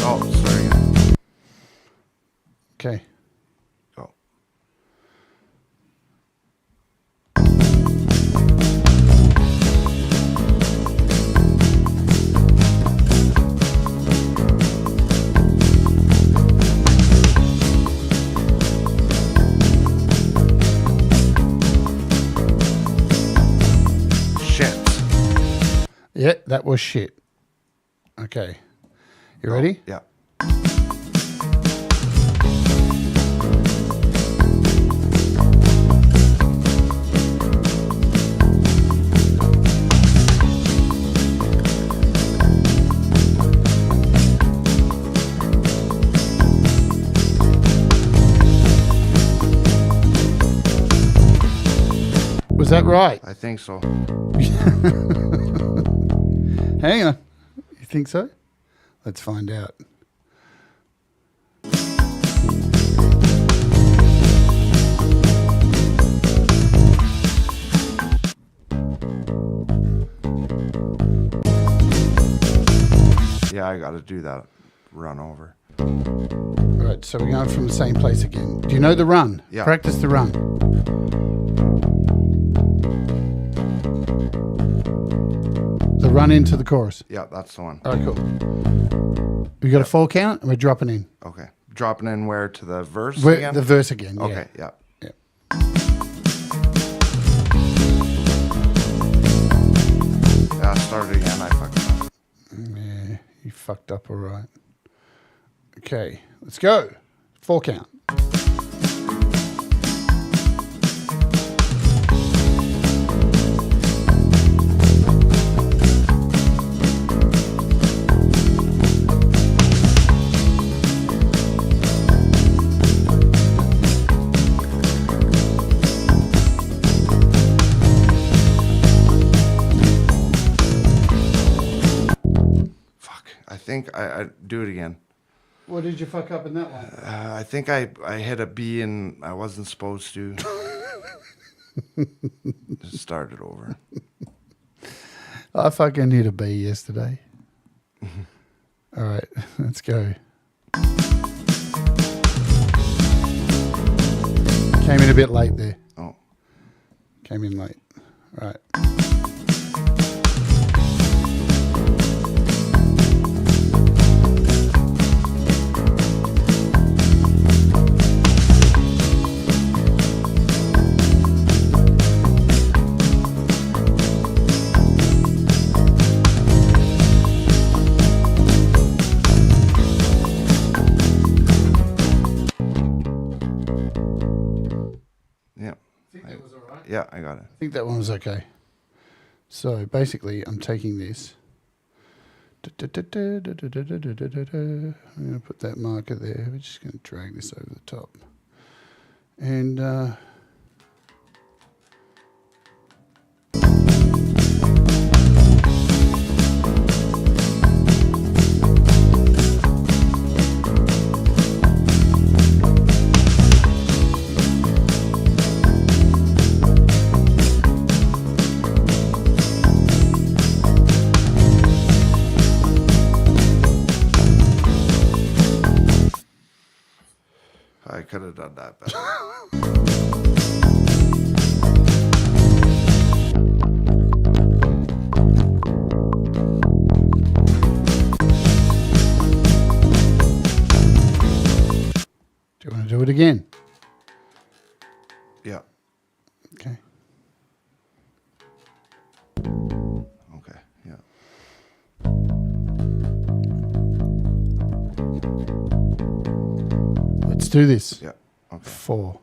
Oh, sorry. Again. Okay. Go. Shit. Yeah, that was shit. Okay. You ready? Yeah. Was that right? I think so. Hang on. You think so? Let's find out. Yeah, I got to do that run over. All right, so we're going from the same place again. Do you know the run? Yeah. Practice the run. The run into the chorus. Yeah, that's the one. All right, cool. We got a 4 count, and we're dropping in. Okay. Dropping in where to the verse We're, again? the verse again. Yeah. Okay, yeah. Yeah. Yeah, start it again. I fucked up. Yeah, you fucked up all right. Okay, let's go. 4 count. Fuck. I think I do it again. What did you fuck up in that one? I think I hit a B and I wasn't supposed to. Just start it over. I fucking hit a B yesterday. All right, let's go. Came in a bit late there. Oh. Came in late. All right. Yeah. That was all right. Yeah, I got it. I think that one was okay. So basically, I'm taking this. I'm going to put that marker there. We're just going to drag this over the top. And I could have done that better. do you want to do it again? Yeah. Okay. Okay. Yeah. Let's do this. Yeah. Okay. 4.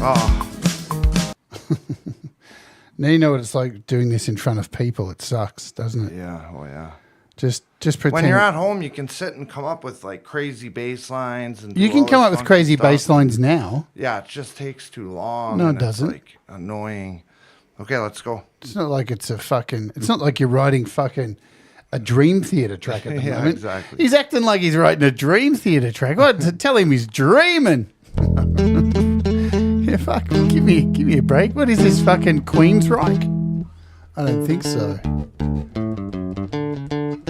Oh. Now you know what it's like doing this in front of people. It sucks, doesn't it? Yeah. Oh, yeah. Just pretend. When you're at home, you can sit and come up with like crazy bass lines and You do can all come this up with funky crazy stuff. bass lines now. Yeah, it just takes too long. No, it and doesn't. It's like annoying. Okay, let's go. It's not like it's a fucking. It's not like you're writing fucking a Dream Theater track at the Yeah, moment. exactly. He's acting like he's writing a Dream Theater track. What? Tell him he's dreaming. Yeah, fuck. Give me a break. What is this, fucking Queensryche? I don't think so.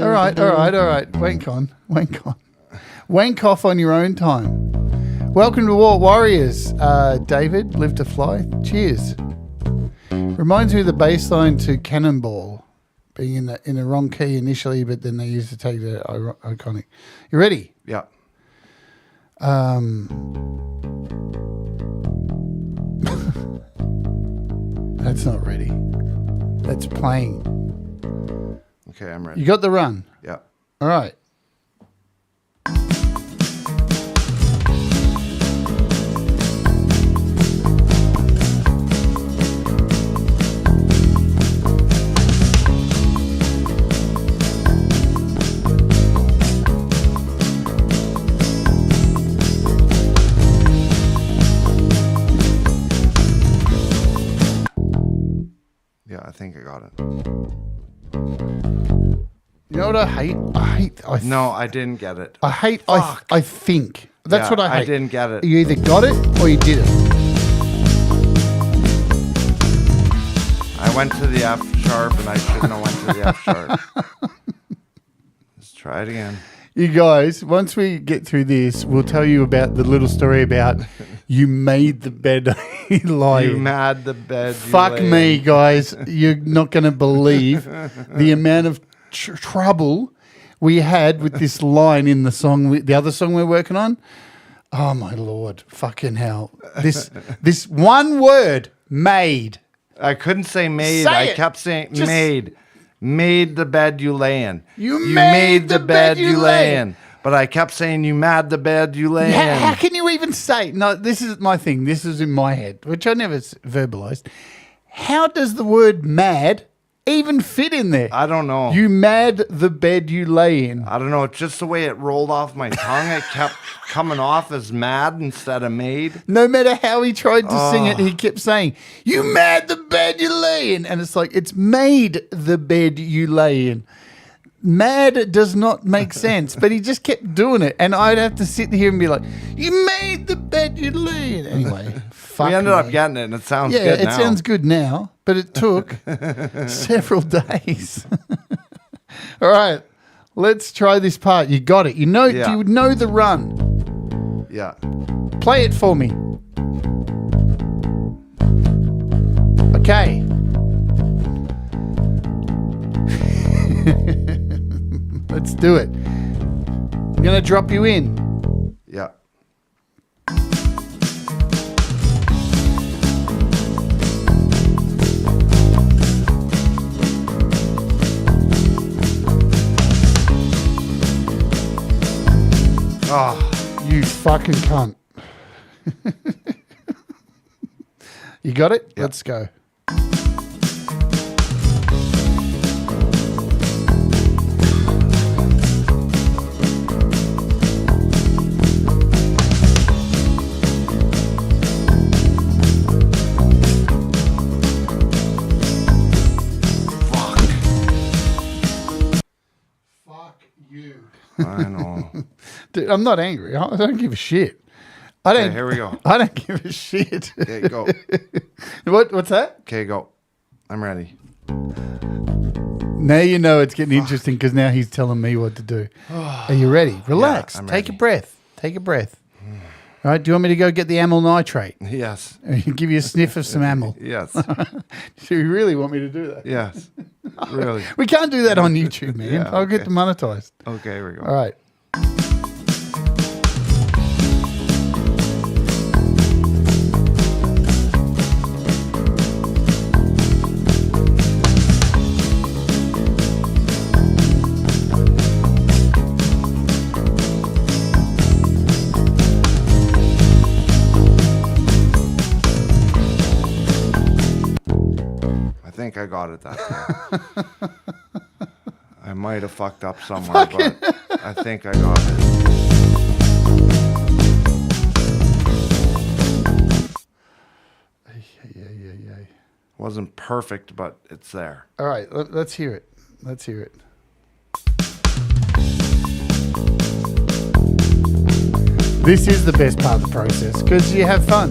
All right. Wank on. Wank off on your own time. Welcome to War Warriors, David. Live to Fly. Cheers. Reminds me of the bass line to Cannonball, being in the wrong key initially, but then they used to take the iconic. You ready? Yeah. That's not ready. That's playing. Okay, I'm ready. You got the run. Yeah. All right. Yeah, I think I got it. You know what I hate? No, I didn't get it. I hate. Fuck. I think. That's Yeah, what I hate. I didn't get it. You either got it or you didn't. I went to the F sharp and I shouldn't have went to the F sharp. Let's try it again. You guys, once we get through this, we'll tell you about the little story about you made the bed you lie You in. mad the bed. you Fuck lay me, in. guys. You're not going to believe the amount of trouble we had with this line in the song, the other song we're working on. Oh, my Lord. Fucking hell. This one word, made. I couldn't say made. Say I it. kept saying Just- made. Made the bed you lay in. You made the bed you lay in. But I kept saying you mad the bed you lay How in. can you even say? No, this is my thing. This is in my head, which I never verbalized. How does the word mad even fit in there? I don't know. You mad the bed you lay in. I don't know. It's just the way it rolled off my tongue. It kept coming off as mad instead of made. No matter how he tried to sing it, he kept saying, you mad the bed you lay in. And it's like, it's made the bed you lay in. Mad does not make sense, but he just kept doing it. And I'd have to sit here and be like, you made the bed you lay in. Anyway, fuck We ended up me. getting it, and it sounds Yeah, good it now. sounds good now, but it took several days. All right, let's try this part. You got it. You know, Yeah. you know the run. Yeah. Play it for me. Okay. Let's do it. I'm going to drop you in. Yeah. Oh, you fucking cunt. You got it? Yeah. Let's go. Fuck you. I know. Dude, I'm not angry. I don't give a shit. I don't. Okay, here we go. I don't give a shit. Okay, go. What's that? Okay, go. I'm ready. Now you know it's getting interesting because now he's telling me what to do. Are you ready? Relax. I'm Take a ready. breath. Take a breath. All right. Do you want me to go get the amyl nitrate? Yes. Give you a sniff of some amyl. Yes. Do you really want me to do that? Yes. Really. We can't do that on YouTube, man. Yeah, I'll get okay. demonetized. Okay, here we go. All right. I think I got it that time. I might have fucked up somewhere, but I think I got it. Yeah. Wasn't perfect, but it's there. All right. Let's hear it. Let's hear it. This is the best part of the process because you have fun.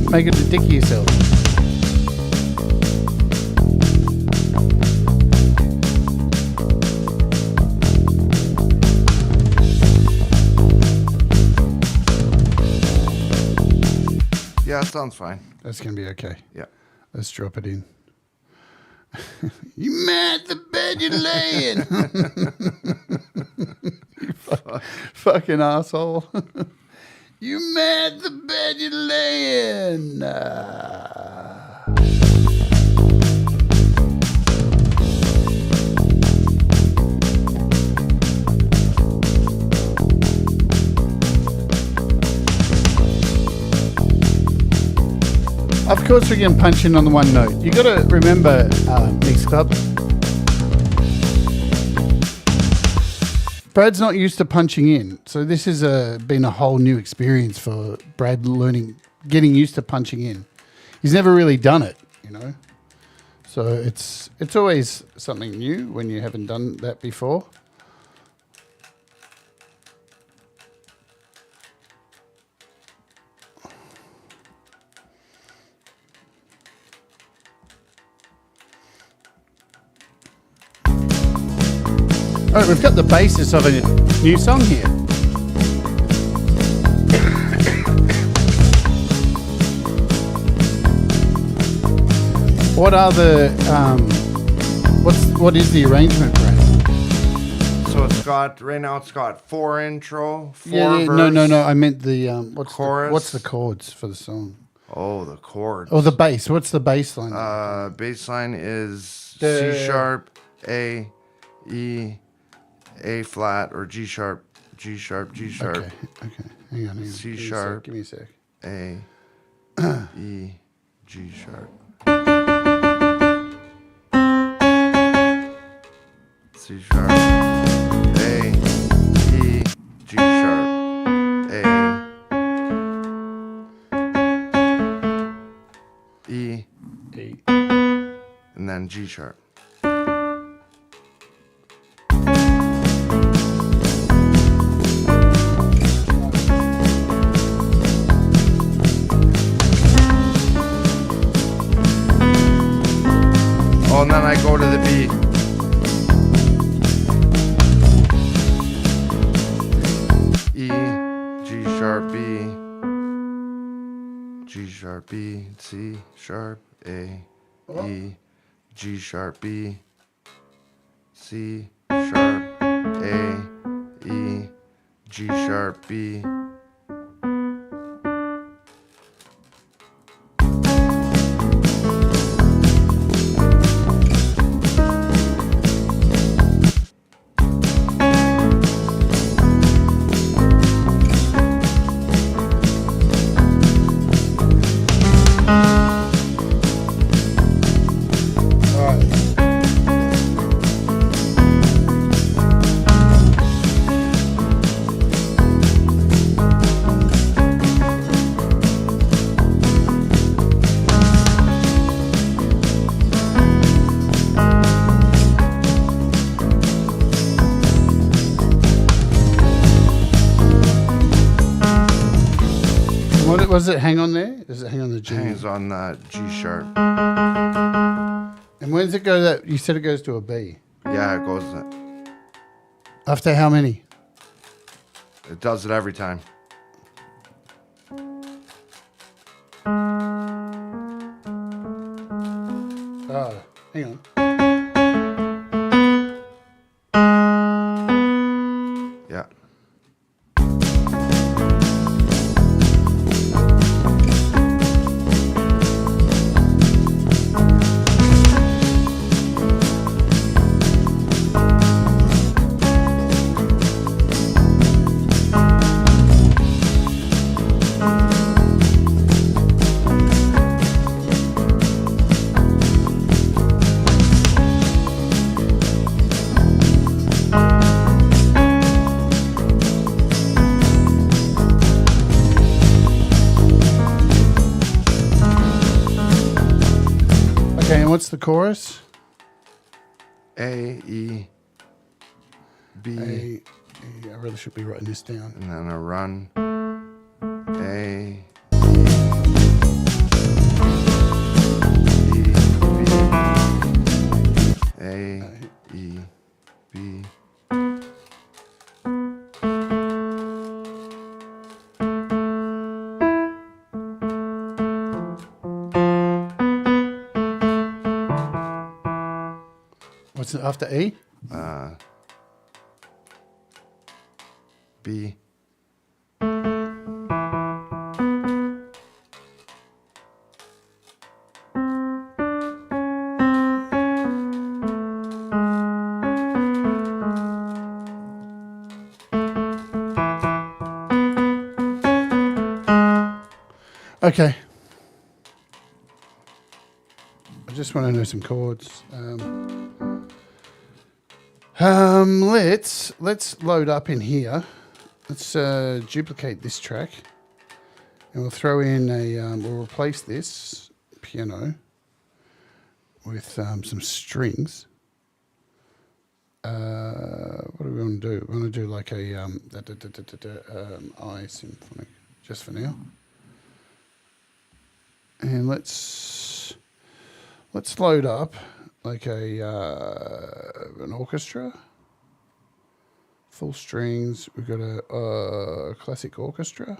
Make it a dick of yourself. Yeah, that sounds fine. That's going to be okay. Yeah. Let's drop it in. You mad at the bed you're laying? You fucking asshole. You mad at the bed you're laying? Of course, we can punch in on the one note. You got to remember, Mix Club. Brad's not used to punching in, so this has been a whole new experience for Brad, getting used to punching in. He's never really done it, you know. So it's always something new when you haven't done that before. All right, we've got the basis of a new song here. What are the what is the arrangement, Brad? So it's got right now. It's got 4 intro, 4 Yeah, verse. no. I meant the chorus. What's the chords for the song? Oh, the chords. Or the bass. What's the bass line? Bass line is C sharp, A, E, A flat, or G sharp, G sharp, G sharp. Okay. Hang on. C sharp. Give me a sec. A, E, G sharp. C sharp, A, E, G sharp, A, E, E. and then G sharp. Oh, and then I go to the B. E, G sharp, B, G sharp, B, C sharp, A, E, G sharp, B, C sharp, A, E, G sharp, B. What does it hang on there? Does it hang on the G? Hangs on that G sharp. And when does it go that you said it goes to a B? Yeah, it goes. After how many? It does it every time. Oh, hang on. Yeah. Okay, and what's the chorus? A, E, B, I really should be writing this down. and then a run, A, E, B. What's it after E? B. Okay. I just want to know some chords. Let's load up in here. Let's duplicate this track, and we'll throw in we'll replace this piano with some strings. What do we want to do? We want to do like a I symphonic, just for now. And let's load up like a an orchestra, full strings. We've got a classic orchestra.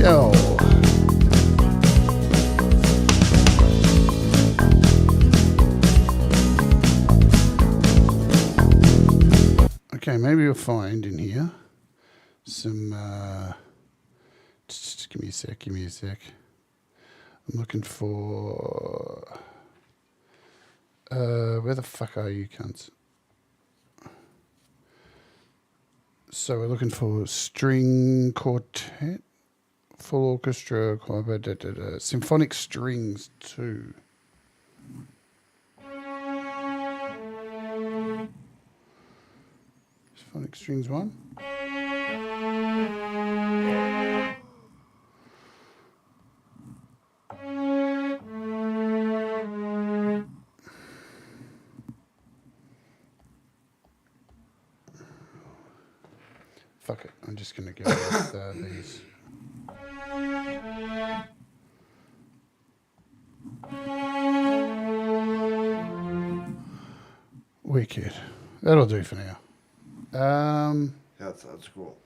Yo. Okay, maybe you'll find in here some, just give me a sec. I'm looking for, where the fuck are you cunts? So we're looking for string quartet, full orchestra, symphonic strings 2. Symphonic strings 1. Fuck it, I'm just going to go with these. Wicked. That'll do for now. That's cool.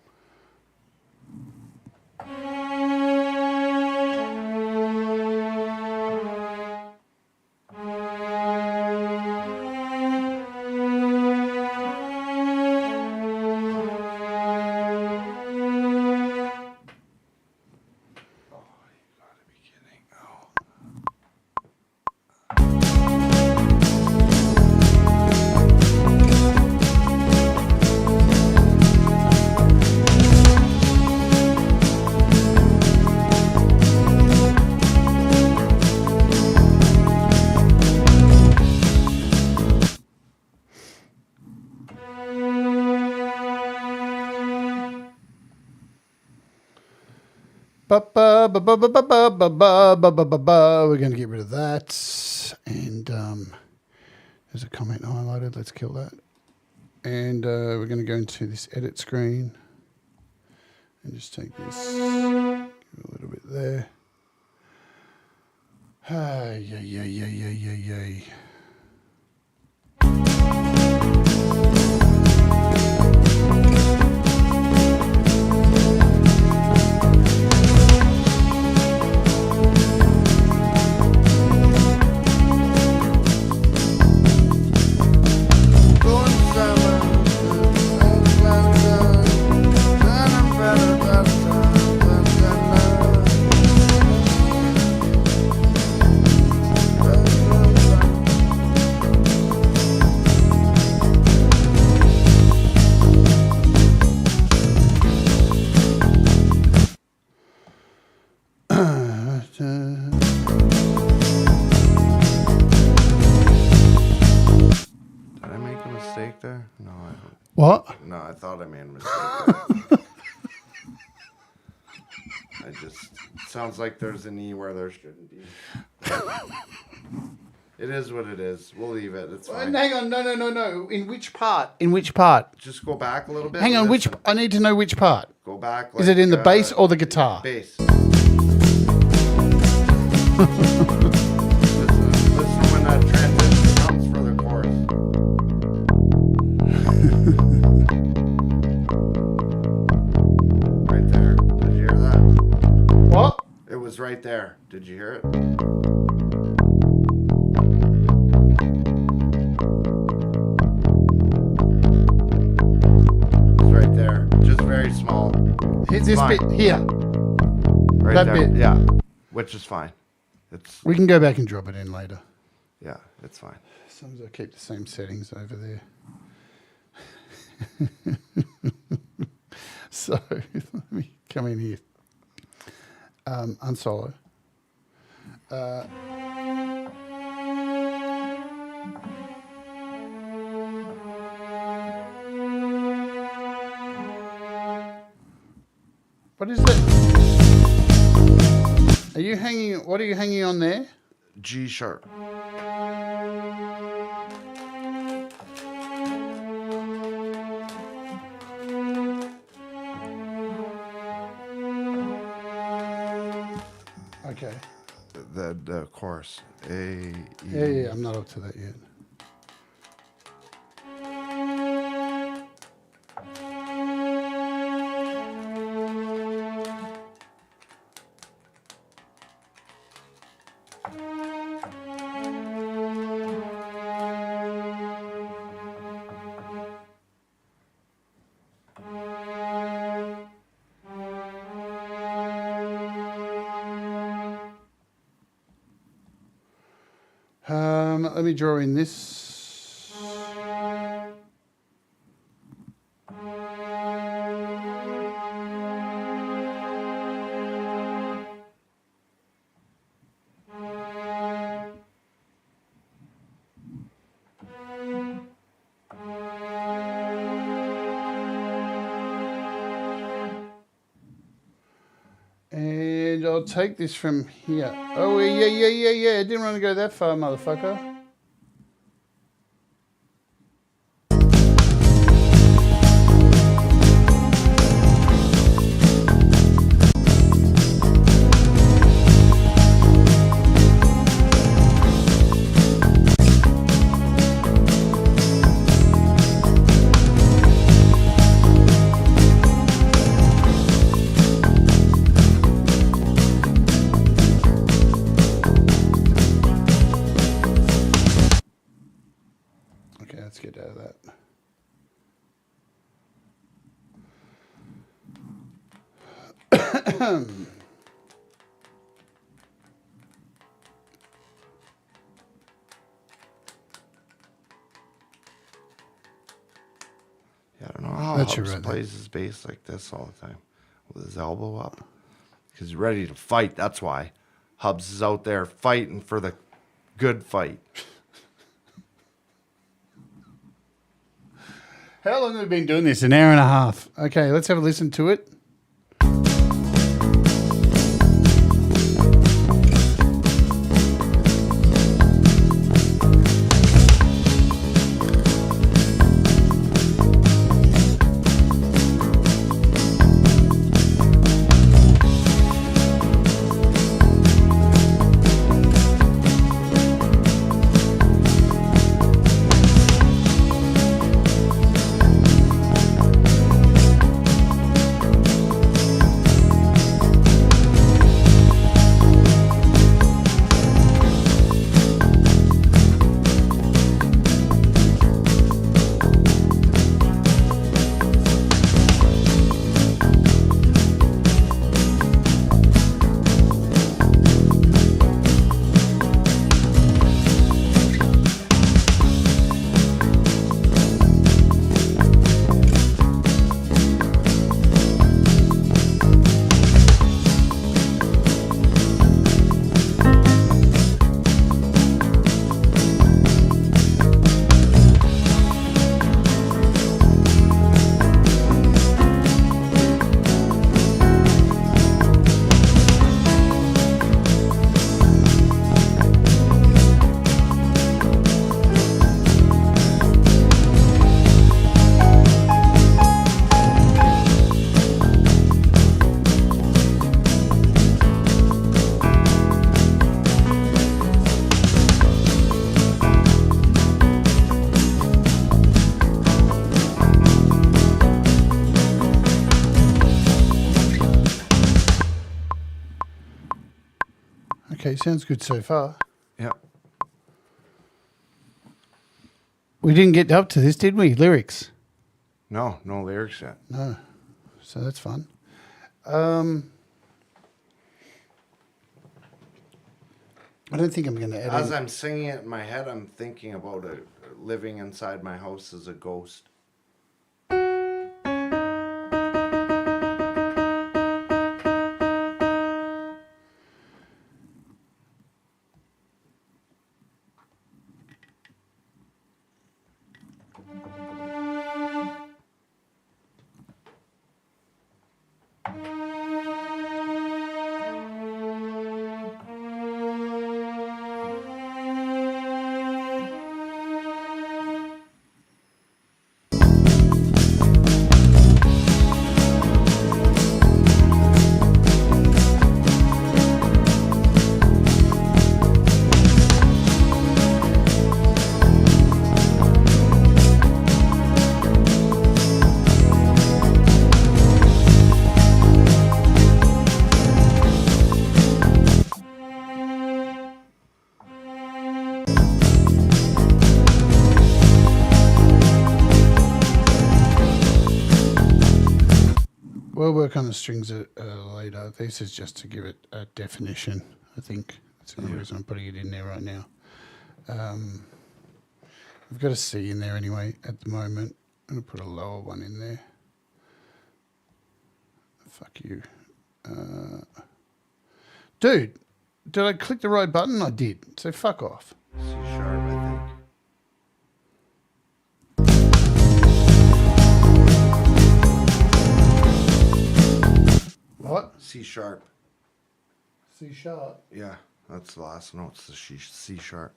We're going to get rid of that. And there's a comment highlighted. Let's kill that. And we're going to go into this edit screen and just take this, give it a little bit there. Yay. thought I made a mistake. There. Sounds like there's an E where there shouldn't be. It is what it is. We'll leave it. It's fine. Hang on, no. In which part? In which part? Just go back a little bit. Hang on, I need to know which part. Go back. Is it in the bass or the guitar? Bass. Listen when that transition comes for the chorus. Right there. Did you hear that? What? It was right there. Did you hear it? It's right there. Just very small. Here's this fine. bit here. Right that there. bit. Yeah. Which is fine. We can go back and drop it in later. Yeah, it's fine. Sometimes I keep the same settings over there. So let me come in here. Unsolo. What is that? Are you hanging? What are you hanging on there? G sharp. Okay. The chorus. A, E. Yeah, I'm not up to that yet. Let me draw in this. And I'll take this from here. Oh, yeah. Didn't want to go that far, motherfucker. Okay, let's get out of that. Yeah, I don't know how That's Hubs right there. plays his bass like this all the time with his elbow up. Because he's ready to fight. That's why Hubs is out there fighting for the good fight. How long have we been doing this? An hour and a half. Okay, let's have a listen to it. Okay, sounds good so far. Yeah. We didn't get up to this, did we? Lyrics. No lyrics yet. No. So that's fun. I don't think I'm going to add As any- I'm singing it in my head, I'm thinking about living inside my house as a ghost. We'll work on the strings later. This is just to give it a definition, I think. That's the only reason I'm putting it in there right now. We've got a C in there anyway at the moment. I'm going to put a lower one in there. Fuck you. Dude, did I click the right button? I did. So fuck off. C sharp, I think. What? C sharp. C sharp. Yeah, that's the last note. It's the C sharp.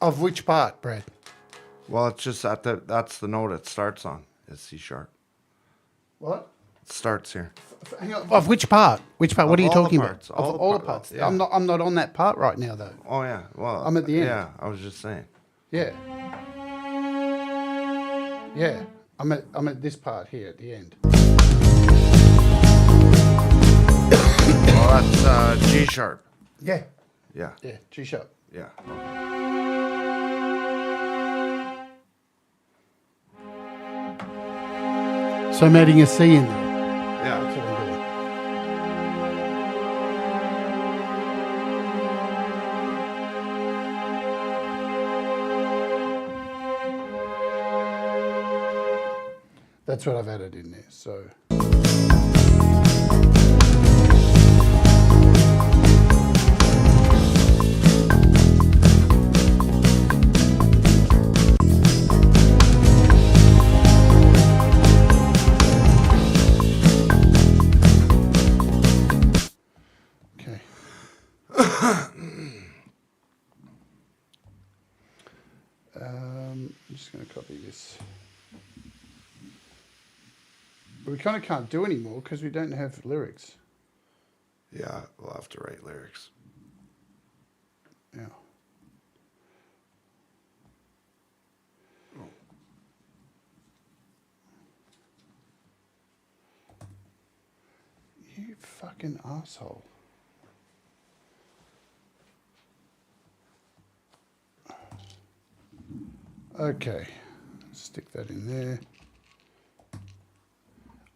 Of which part, Brad? Well, it's just that's the note it starts on. Is C sharp. What? It starts here. Hang on. Of which part? Which part? What are you Of all the talking parts, about? all Of the all the parts, parts. yeah. I'm not on that part right now, though. Oh yeah. Well, I'm at the end. Yeah, I was just saying. Yeah. Yeah. I'm at this part here at the end. Well, that's G sharp. Yeah. Yeah. Yeah. G sharp. Yeah. So I'm adding a C in there. Yeah. That's what I'm doing. That's what I've added in there. So. Okay. I'm just going to copy this. But we kind of can't do anymore because we don't have lyrics. Yeah, we'll have to write lyrics. Yeah. You fucking asshole. Okay. Stick that in there.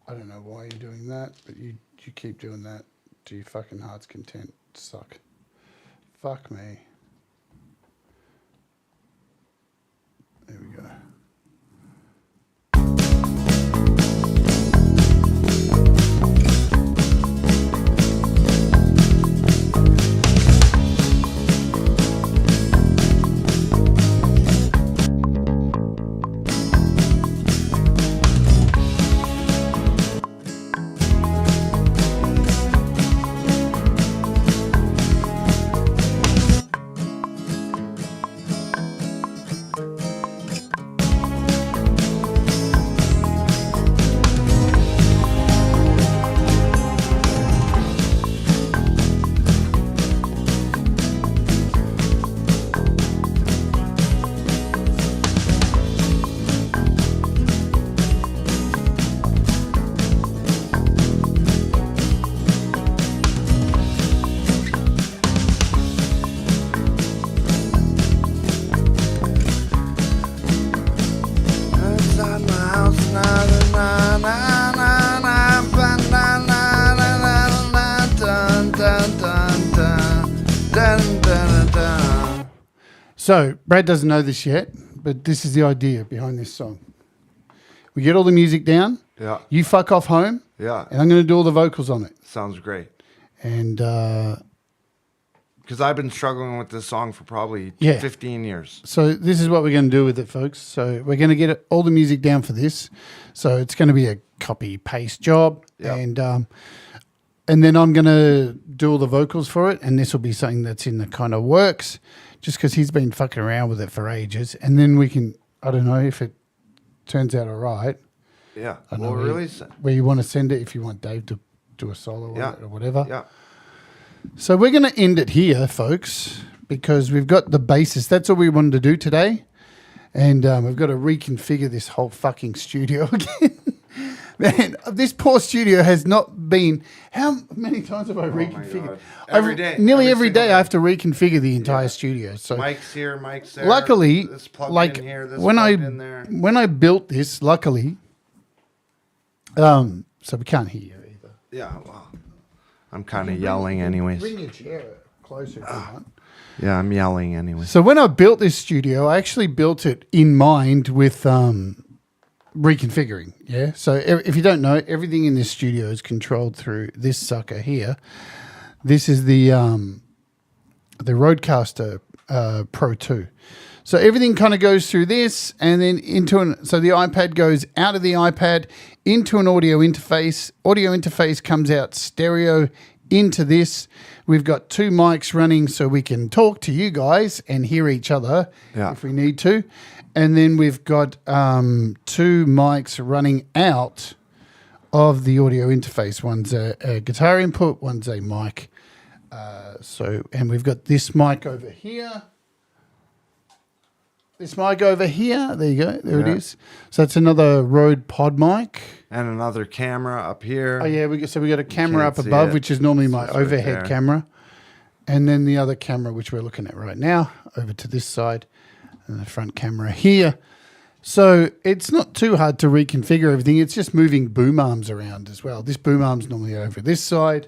I don't know why you're doing that, but you keep doing that to your fucking heart's content. Suck. Fuck me. There we go. So Brad doesn't know this yet, but this is the idea behind this song. We get all the music down. Yeah. You fuck off home. Yeah. And I'm going to do all the vocals on it. Sounds great. And Because I've been struggling with this song for probably Yeah. 15 years. so this is what we're going to do with it, folks. So we're going to get all the music down for this. So it's going to be a copy paste job. Yeah. And then I'm going to do all the vocals for it. And this will be something that's in the kind of works just because he's been fucking around with it for ages. And then we can, I don't know if it turns out all right. Yeah. I Well, know really? where you want to send it if you want Dave to do a solo Yeah. on it or whatever. Yeah. So we're going to end it here, folks, because we've got the basis. That's all we wanted to do today. And we've got to reconfigure this whole fucking studio again. Man, this poor studio has not been... How many times have I reconfigured? God. Every day. Nearly Every every day single I have to reconfigure the entire studio. So Mike's here, Mike's there. luckily, This plugged like in here, this when plugged in there. I built this, luckily, so we can't hear you either. Yeah, well, I'm kind of yelling anyways. Bring your chair closer if you want. Yeah, I'm yelling anyways. So when I built this studio, I actually built it in mind with reconfiguring. Yeah. So if you don't know, everything in this studio is controlled through this sucker here. This is the Rodecaster Pro 2. So everything kind of goes through this and then so the iPad goes out of the iPad into an audio interface. Audio interface comes out stereo into this. We've got 2 mics running so we can talk to you guys and hear each other if we need to. And then we've got 2 mics running out of the audio interface. One's a guitar input, one's a mic. And we've got this mic over here. This mic over here. There you go. There it is. So that's another Rode pod mic. And another camera up here. Oh yeah, we got a camera can't up see above, it. which is normally my It's right overhead there. camera, and then the other camera, which we're looking at right now, over to this side, and the front camera here. So it's not too hard to reconfigure everything. It's just moving boom arms around as well. This boom arm's normally over this side,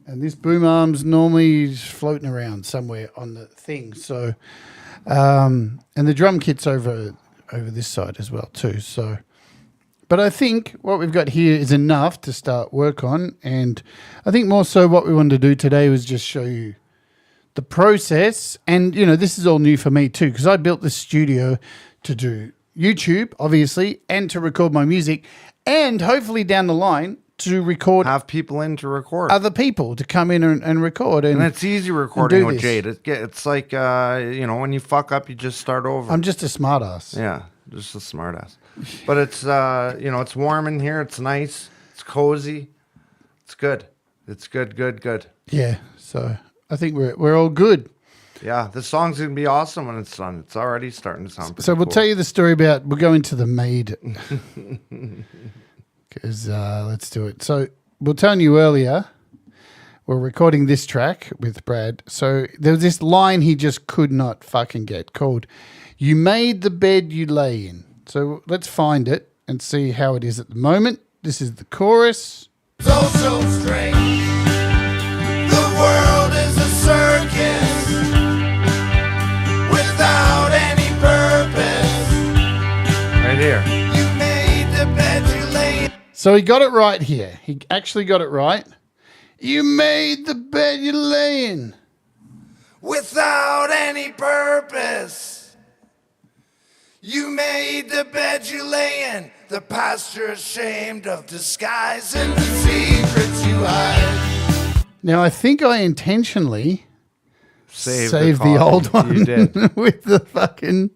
and this boom arm's normally floating around somewhere on the thing. So, and the drum kit's over this side as well too. So. But I think what we've got here is enough to start work on. And I think more so what we wanted to do today was just show you the process. And, this is all new for me too, because I built this studio to do YouTube, obviously, and to record my music. And hopefully down the line to record Have people in to record. other people to come in and record. And it's easy recording do with this. Jade. It's like, when you fuck up, you just start over. I'm just a smartass. Yeah, just a smartass. But it's, it's warm in here. It's nice. It's cozy. It's good. It's good. Yeah. So I think we're all good. Yeah, this song's going to be awesome when it's done. It's already starting to sound pretty So we'll cool. tell you the story about, we'll go into the maid. Because let's do it. So we're telling you earlier, we're recording this track with Brad. So there was this line he just could not fucking get called, "You made the bed you lay in." So let's find it and see how it is at the moment. This is the chorus. So strange. The world is a circus without any purpose. Right here. You made the bed you lay in. So he got it right here. He actually got it right. You made the bed you lay in. Without any purpose. You made the bed you lay in. The past you're ashamed of, disguising the secrets you hide. Now, I think I intentionally Save saved the copy. old one You did. with the fucking,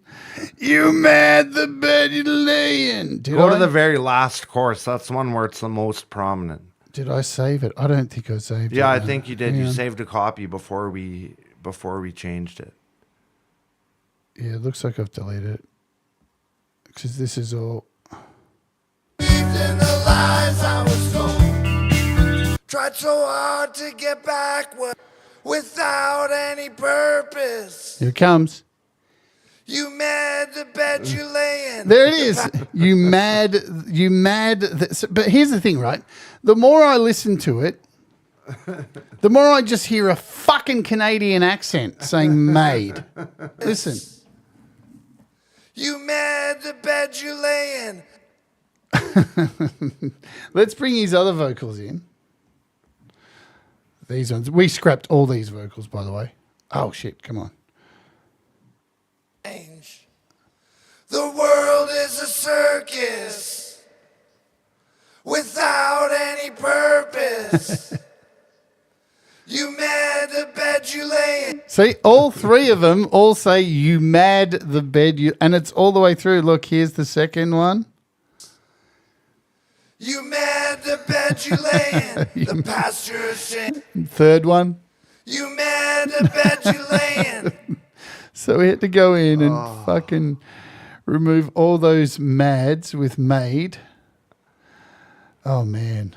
you made the bed you lay in. Did Go I? to the very last chorus. That's one where it's the most prominent. Did I save it? I don't think I saved it. Yeah, I no. think you did. Yeah. You saved a copy before we changed it. Yeah, it looks like I've deleted it. Because this is all... Believed in the lies I was told. Tried so hard to get backward without any purpose. Here it comes. You made the bed you lay in. There it is. You mad. But here's the thing, right? The more I listen to it, The more I just hear a fucking Canadian accent saying made. Listen. You mad the bed you lay in. Let's bring his other vocals in. These ones. We scrapped all these vocals, by the way. Oh, shit. Come on. The world is a circus without any purpose. You mad the bed you lay in. See, all three of them all say you mad the bed you... And it's all the way through. Look, here's the second one. You mad the bed you lay in. The pasture shame. Third one. You mad the bed you lay in. So we had to go in and fucking remove all those mads with made. Oh, man.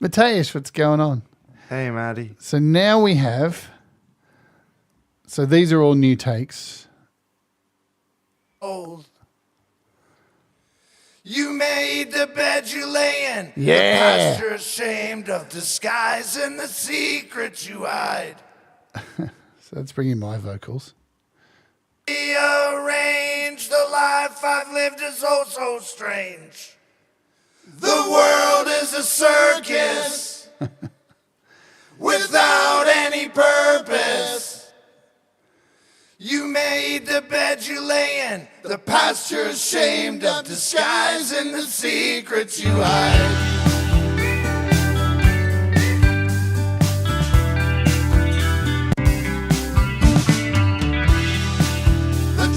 Mateus, what's going on? Hey, Maddie. So now we have... So these are all new takes. Old. You made the bed you lay in. Yeah. The pasture ashamed of disguising the secrets you hide. So let's bring in my vocals. Rearrange the life I've lived is oh so strange. The world is a circus without any purpose. You made the bed you lay in. The pasture ashamed of disguising the secrets you hide.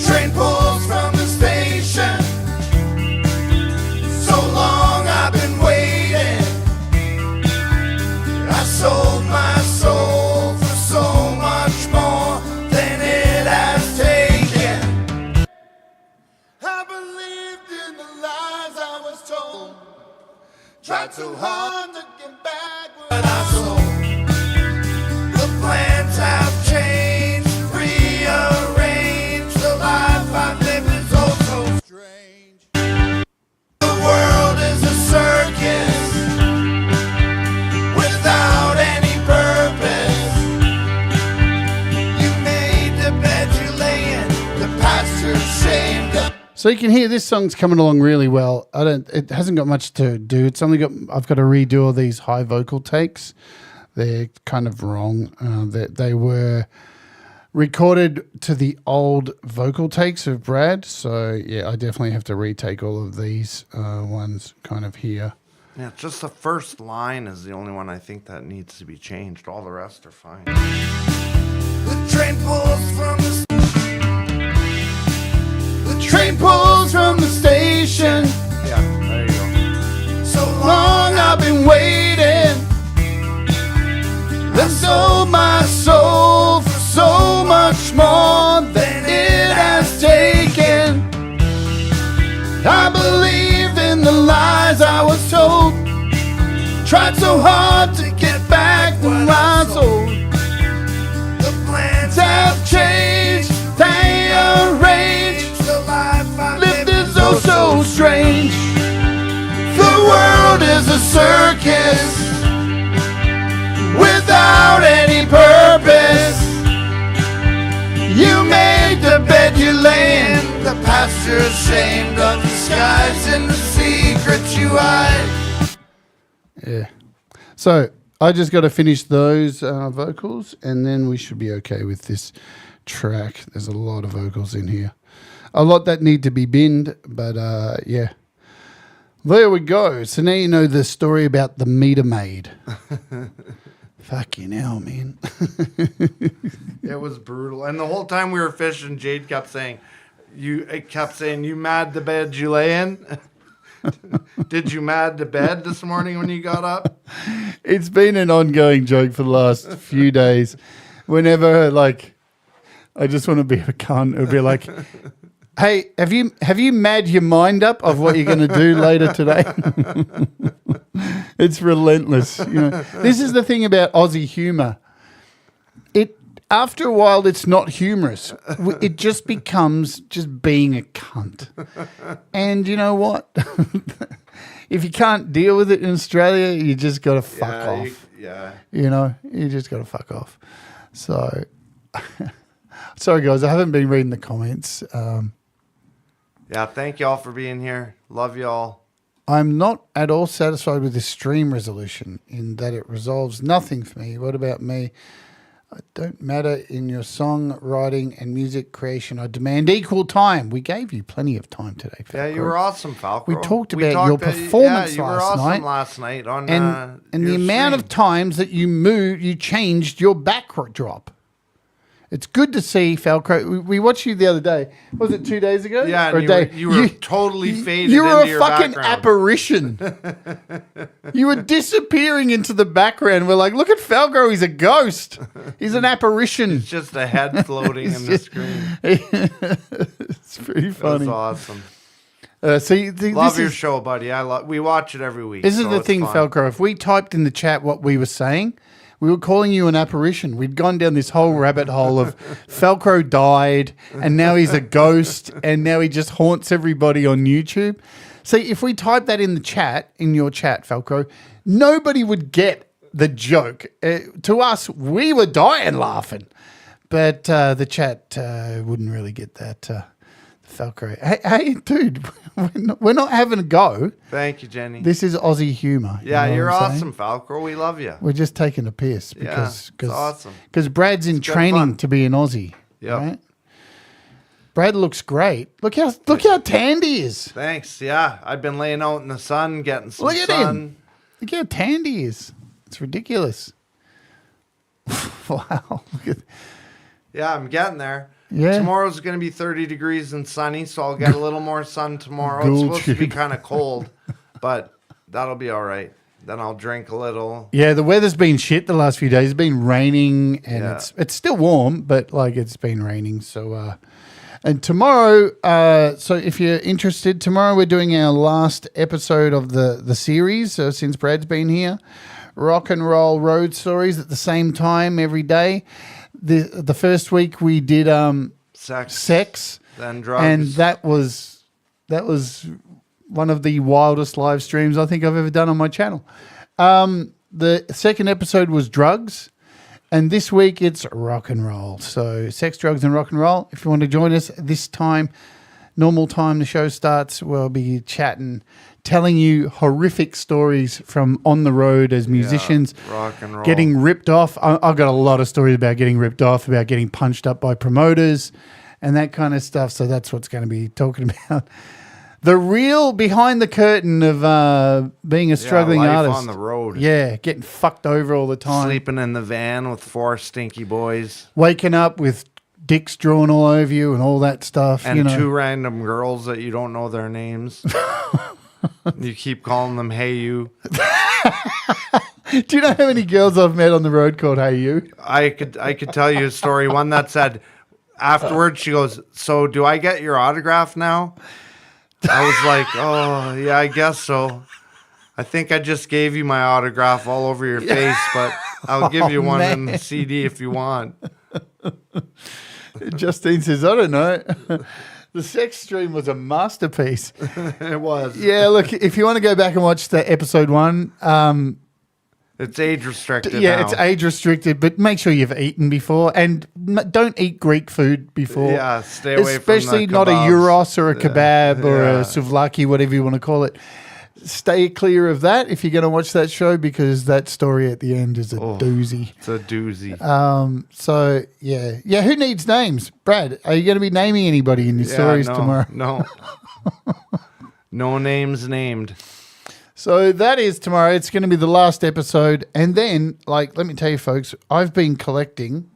Train pulls from the station. So long I've been waiting. I sold my soul for so much more than it has taken. I believed in the lies I was told. Tried so hard to get back what I sold. The plans have changed, rearranged. I've lived is oh so strange. The world is a circus without any purpose. You made the bed you lay in. The pasture ashamed of. So you can hear this song's coming along really well. It hasn't got much to do. I've got to redo all these high vocal takes. They're kind of wrong. They were recorded to the old vocal takes of Brad. So, yeah, I definitely have to retake all of these ones kind of here. Yeah, just the first line is the only one I think that needs to be changed. All the rest are fine. The train pulls from the station. Yeah, there you go. So long I've been waiting. I sold my soul for so much more than it has taken. I believed in the lies I was told. Tried so hard to get back what I sold. The plans have changed, they arranged. The life I lived is oh so strange. The world is a circus without any purpose. You made the bed you lay in. The pasture ashamed of the skies and the secrets you hide. Yeah. So I just got to finish those vocals and then we should be okay with this track. There's a lot of vocals in here. A lot that need to be binned, but yeah. There we go. So now you know the story about the meter maid. Fucking hell, man. It was brutal. And the whole time we were fishing, Jade kept saying, you mad the bed you lay in? Did you mad the bed this morning when you got up? It's been an ongoing joke for the last few days. Whenever, like, I just want to be a cunt, it'll be like, hey, have you mad your mind up of what you're going to do later today? It's relentless. You know, this is the thing about Aussie humor. After a while, it's not humorous. It just becomes just being a cunt. And you know what? if you can't deal with it in Australia, you just got to fuck off. You know, you just got to fuck off. So, sorry guys, I haven't been reading the comments. Yeah, thank y'all for being here. Love y'all. I'm not at all satisfied with the stream resolution in that it resolves nothing for me. What about me? I don't matter in your song writing and music creation. I demand equal time. We gave you plenty of time today, Falco. Yeah, you were awesome, Falco. We talked about your performance you were last awesome night. last night on And the your amount stream. of times that you changed your backdrop. It's good to see, Falco. We watched you the other day. Was it 2 days ago? Yeah, or and a day? you were totally faded You were into a your fucking background. apparition. You were disappearing into the background. We're like, look at Falco. He's a ghost. He's an apparition. It's just a head floating in the screen. It's pretty That funny. was awesome. this Love your is, show, buddy. We watch it every week. This is so the it's thing, fun. Falco. If we typed in the chat what we were saying, we were calling you an apparition. We'd gone down this whole rabbit hole of Falco died, and now he's a ghost, and now he just haunts everybody on YouTube. See, if we type that in the chat, in your chat, Falco, nobody would get the joke. To us, we were dying laughing. But the chat wouldn't really get that. Falco. Hey, dude, we're not having a go. Thank you, Jenny. This is Aussie humor. Yeah, you know you're what I'm saying? awesome, Falco. We love you. We're just taking a piss Yeah, because it's awesome. Because Brad's in good training fun. to be an Aussie. Yep. Right? Brad looks great. Look how tanned he is. Thanks. Yeah, I've been laying out in the sun, getting some Look at sun. him. Look how tanned he is. It's ridiculous. Wow. Look at, Yeah, I'm getting there. Yeah. Tomorrow's going to be 30 degrees and sunny, so I'll get a little more sun tomorrow. Ghoul It's supposed to be tube. kind of cold, but that'll be all right. Then I'll drink a little. yeah, the weather's been shit the last few days. It's been raining and Yeah. it's still warm, but like it's been raining. So and tomorrow, so if you're interested, tomorrow we're doing our last episode of the series since Brad's been here. Rock and roll road stories at the same time every day. The first week we did sex, Then drugs. and that was one of the wildest live streams I think I've ever done on my channel. The second episode was drugs, and this week it's rock and roll. So sex, drugs, and rock and roll. If you want to join us this time, normal time the show starts, we'll be chatting, telling you horrific stories from on the road as musicians. rock and roll. Getting ripped off. I've got a lot of stories about getting ripped off, about getting punched up by promoters and that kind of stuff. So that's what's going to be talking about. The real behind the curtain of being a struggling life artist. on the road. Yeah, getting fucked over all the time. Sleeping in the van with 4 stinky boys. Waking up with dicks drawn all over you and all that stuff. And you know. 2 random girls that you don't know their names. You keep calling them "Hey you." Do you know how many girls I've met on the road called Hey You? I could tell you a story. One that said afterwards, she goes, "So do I get your autograph now?" I was like, "Oh yeah, I guess so. I think I just gave you my autograph all over your face, but I'll give you one in the CD if you want." Justine says, I don't know. The sex stream was a masterpiece. It was. Yeah, look, if you want to go back and watch the episode 1, It's age restricted. yeah, now. it's age restricted, but make sure you've eaten before and don't eat Greek food before. Yeah, stay away from the especially not a kebabs. gyros or a kebab or Yeah. a souvlaki, whatever you want to call it. Stay clear of that if you're going to watch that show because that story at the end is a doozy. It's a doozy. So yeah. Who needs names? Brad, are you going to be naming anybody in your stories no, tomorrow? No. No names named. So that is tomorrow. It's going to be the last episode. And then, let me tell you, folks, I've been collecting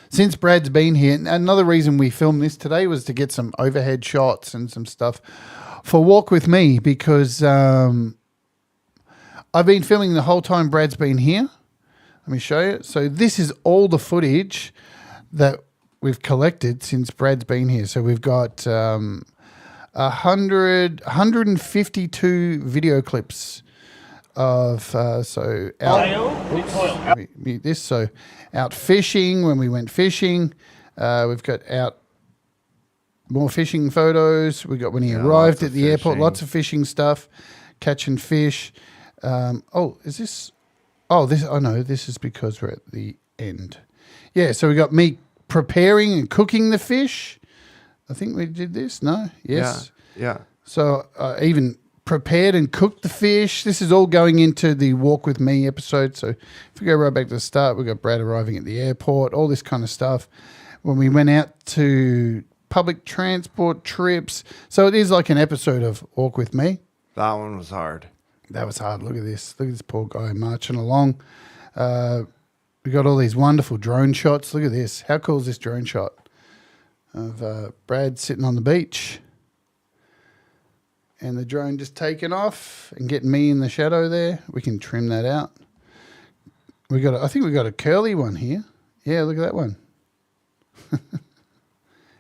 since Brad's been here. And another reason we filmed this today was to get some overhead shots and some stuff for Walk With Me because I've been filming the whole time Brad's been here. Let me show you. So this is all the footage that we've collected since Brad's been here. So we've got 152 video clips of let me mute this. So out fishing when we went fishing. We've got out more fishing photos. We got when he Yeah, arrived lots at of the airport, fishing. lots of fishing stuff, catching fish. Is this? Oh, this. Oh no, this is because we're at the end. Yeah, so we got me preparing and cooking the fish. I think we did this. No, yes. Yeah. So even prepared and cooked the fish. This is all going into the Walk With Me episode. So if we go right back to the start, we got Brad arriving at the airport, all this kind of stuff. When we went out to public transport trips. So it is like an episode of Walk With Me. That one was hard. That was hard. Look at this. Look at this poor guy marching along. We got all these wonderful drone shots. Look at this. How cool is this drone shot of Brad sitting on the beach and the drone just taking off and getting me in the shadow there. We can trim that out. I think we got a curly one here. Yeah, look at that one.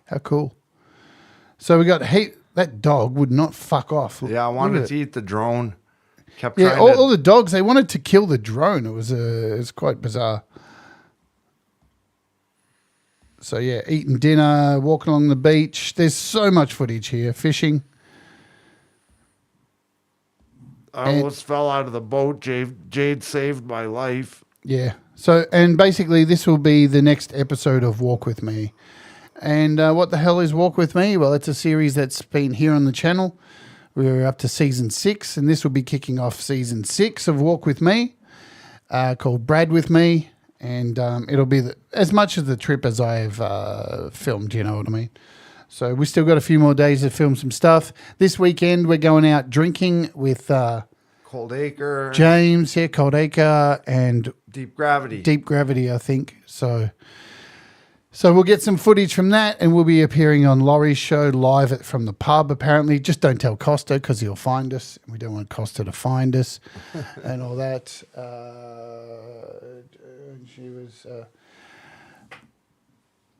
How cool. So we got that dog would not fuck off. Yeah, I Look wanted at to it. eat the drone. Kept Yeah, trying all the dogs, they wanted to kill the drone. It was quite bizarre. So yeah, eating dinner, walking along the beach. There's so much footage here. Fishing. I almost fell out of the boat. Jade saved my life. Yeah. So, and basically this will be the next episode of Walk With Me. And what the hell is Walk With Me? Well, it's a series that's been here on the channel. We're up to season 6, and this will be kicking off season 6 of Walk With Me, called Brad With Me. And it'll be as much of the trip as I've filmed, you know what I mean? So we still got a few more days to film some stuff. This weekend we're going out drinking with Cold Acre. James, Cold Acre, and Deep Gravity. Deep Gravity, I think. So we'll get some footage from that, and we'll be appearing on Laurie's show live from the pub, apparently. Just don't tell Costa because he'll find us. We don't want Costa to find us and all that. She was...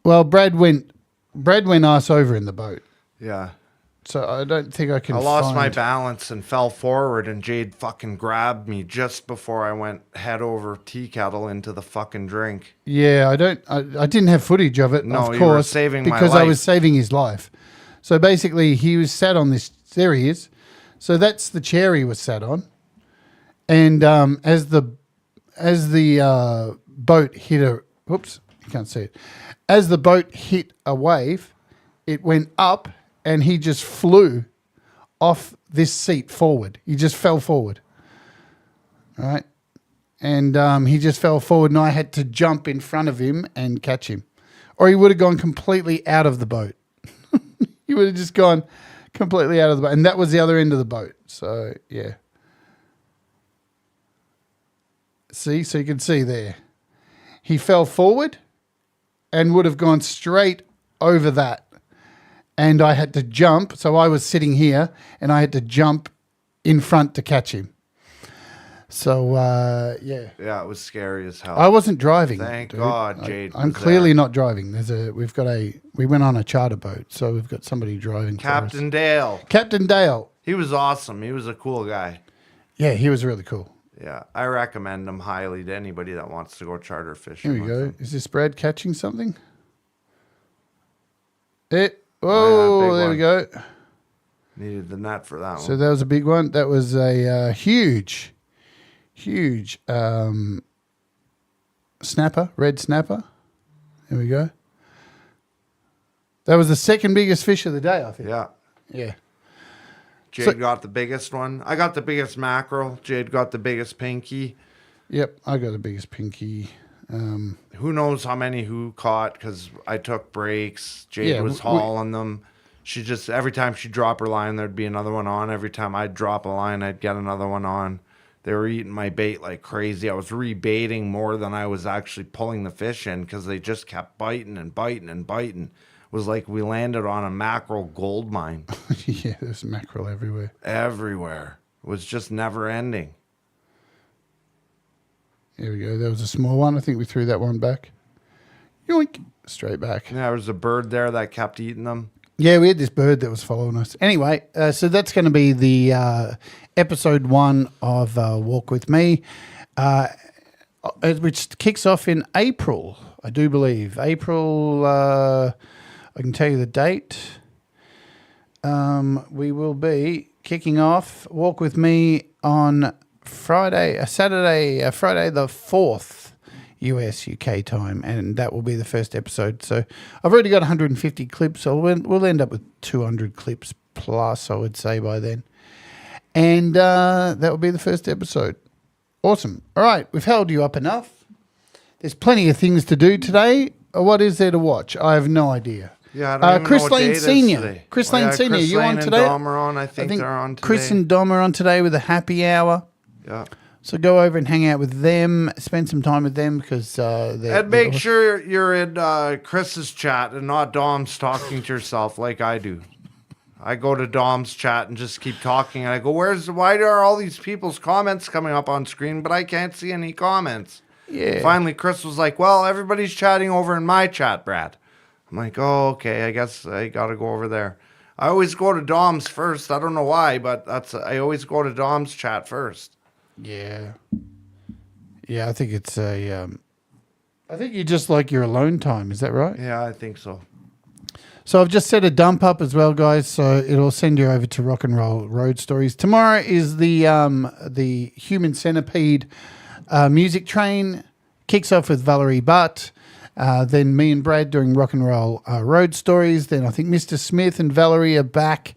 Well, Brad went us over in the boat. Yeah. So I don't think I can I lost my find- balance and fell forward, and Jade fucking grabbed me just before I went head over tea kettle into the fucking drink. Yeah, I didn't have footage of it, No, of you were course, saving my because I life. was saving his life. So basically, he was sat on this. There he is. So that's the chair he was sat on, and as the boat hit a, whoops, you can't see it. As the boat hit a wave, it went up, and he just flew off this seat forward. He just fell forward. All right. And he just fell forward, and I had to jump in front of him and catch him. Or he would have gone completely out of the boat. He would have just gone completely out of the boat. And that was the other end of the boat. So, yeah. See? So you can see there. He fell forward and would have gone straight over that. And I had to jump. So I was sitting here, and I had to jump in front to catch him. So, yeah. Yeah, it was scary as hell. I wasn't driving. Thank dude. God Jade I'm was clearly there. not driving. We went on a charter boat, so we've got somebody driving for us. Captain Dale. Captain Dale. He was awesome. He was a cool guy. Yeah, he was really cool. Yeah, I recommend him highly to anybody that wants to go charter fishing. Here we with go. him. Is this Brad catching something? Oh, Whoa, big there we one. go. Needed the net for that So one. that was a big one. That was a huge snapper, red snapper. There we go. That was the second biggest fish of the day, I think. Yeah. Yeah. Jade got the biggest one. I got the biggest mackerel. Jade got the biggest pinky. Yep, I got the biggest pinky. Who knows how many who caught because I took breaks. Jade Yeah, was hauling them. She just, every time she'd drop her line, there'd be another one on. Every time I'd drop a line, I'd get another one on. They were eating my bait like crazy. I was rebaiting more than I was actually pulling the fish in because they just kept biting and biting and biting. It was like we landed on a mackerel gold mine. Yeah, there's mackerel everywhere. Everywhere. It was just never ending. Here we go. There was a small one. I think we threw that one back. Yoink. Straight back. Yeah, there was a bird there that kept eating them. Yeah, we had this bird that was following us. Anyway, so that's going to be the episode 1 of Walk With Me, which kicks off in April, I do believe. April, I can tell you the date. we will be kicking off Walk With Me on Friday the 4th US UK time, and that will be the first episode. So I've already got 150 clips, so we'll end up with 200 clips plus, I would say, by then. And that will be the first episode. Awesome. All right, we've held you up enough. There's plenty of things to do today. What is there to watch? I have no idea. Yeah, I don't even Chris know what Lane date it is Senior. today. Chris Oh, Lane yeah, Senior, Chris you Lane on and today? Dom are on. I think they're on today. Chris and Dom are on today with a happy hour. Yeah. So go over and hang out with them, spend some time with them because And make sure you're in Chris's chat and not Dom's talking to yourself like I do. I go to Dom's chat and just keep talking, and I go, why are all these people's comments coming up on screen, but I can't see any comments? Yeah. Finally, Chris was like, well, everybody's chatting over in my chat, Brad. I'm like, oh, okay, I guess I got to go over there. I always go to Dom's first. I don't know why, but I always go to Dom's chat first. Yeah. Yeah, I think it's I think you just like your alone time. Is that right? Yeah, I think so. So I've just set a dump up as well, guys. So it'll send you over to Rock and Roll Road Stories. Tomorrow is the Human Centipede music train. Kicks off with Valerie Butt. Then me and Brad doing Rock and Roll Road Stories. Then I think Mr. Smith and Valerie are back.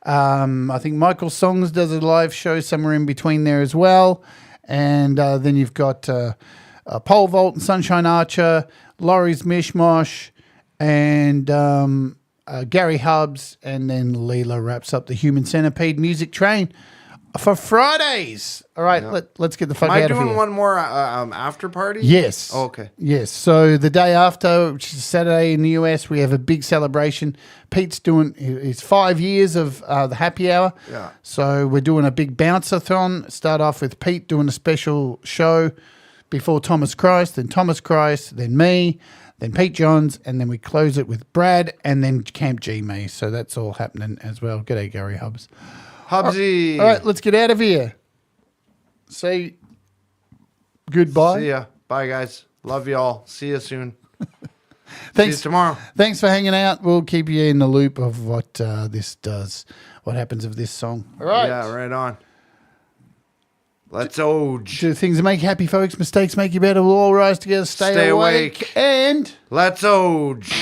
I think Michael Songs does a live show somewhere in between there as well. And then you've got Pole Vault and Sunshine Archer, Laurie's Mishmosh, and Gary Hubbs, and then Leela wraps up the Human Centipede music train for Fridays. All right, let's get the fuck Am I out of here. doing one more after party? Yes. Oh, okay. Yes. So the day after, which is Saturday in the US, we have a big celebration. Pete's doing his 5 years of the happy hour. Yeah. So we're doing a big bounce-a-thon. Start off with Pete doing a special show before Thomas Christ, then me, then Pete Johns, and then we close it with Brad, and then Camp G me. So that's all happening as well. G'day, Gary Hubbs. Hubsy. All right, let's get out of here. Say goodbye. See ya. Bye, guys. Love y'all. See you soon. Thanks See you tomorrow. Thanks for hanging out. We'll keep you in the loop of what this does, what happens of this song. All right. Yeah, right on. Let's Oge. Do things that make you happy, folks. Mistakes make you better. We'll all rise together. Stay awake. And Let's Oge.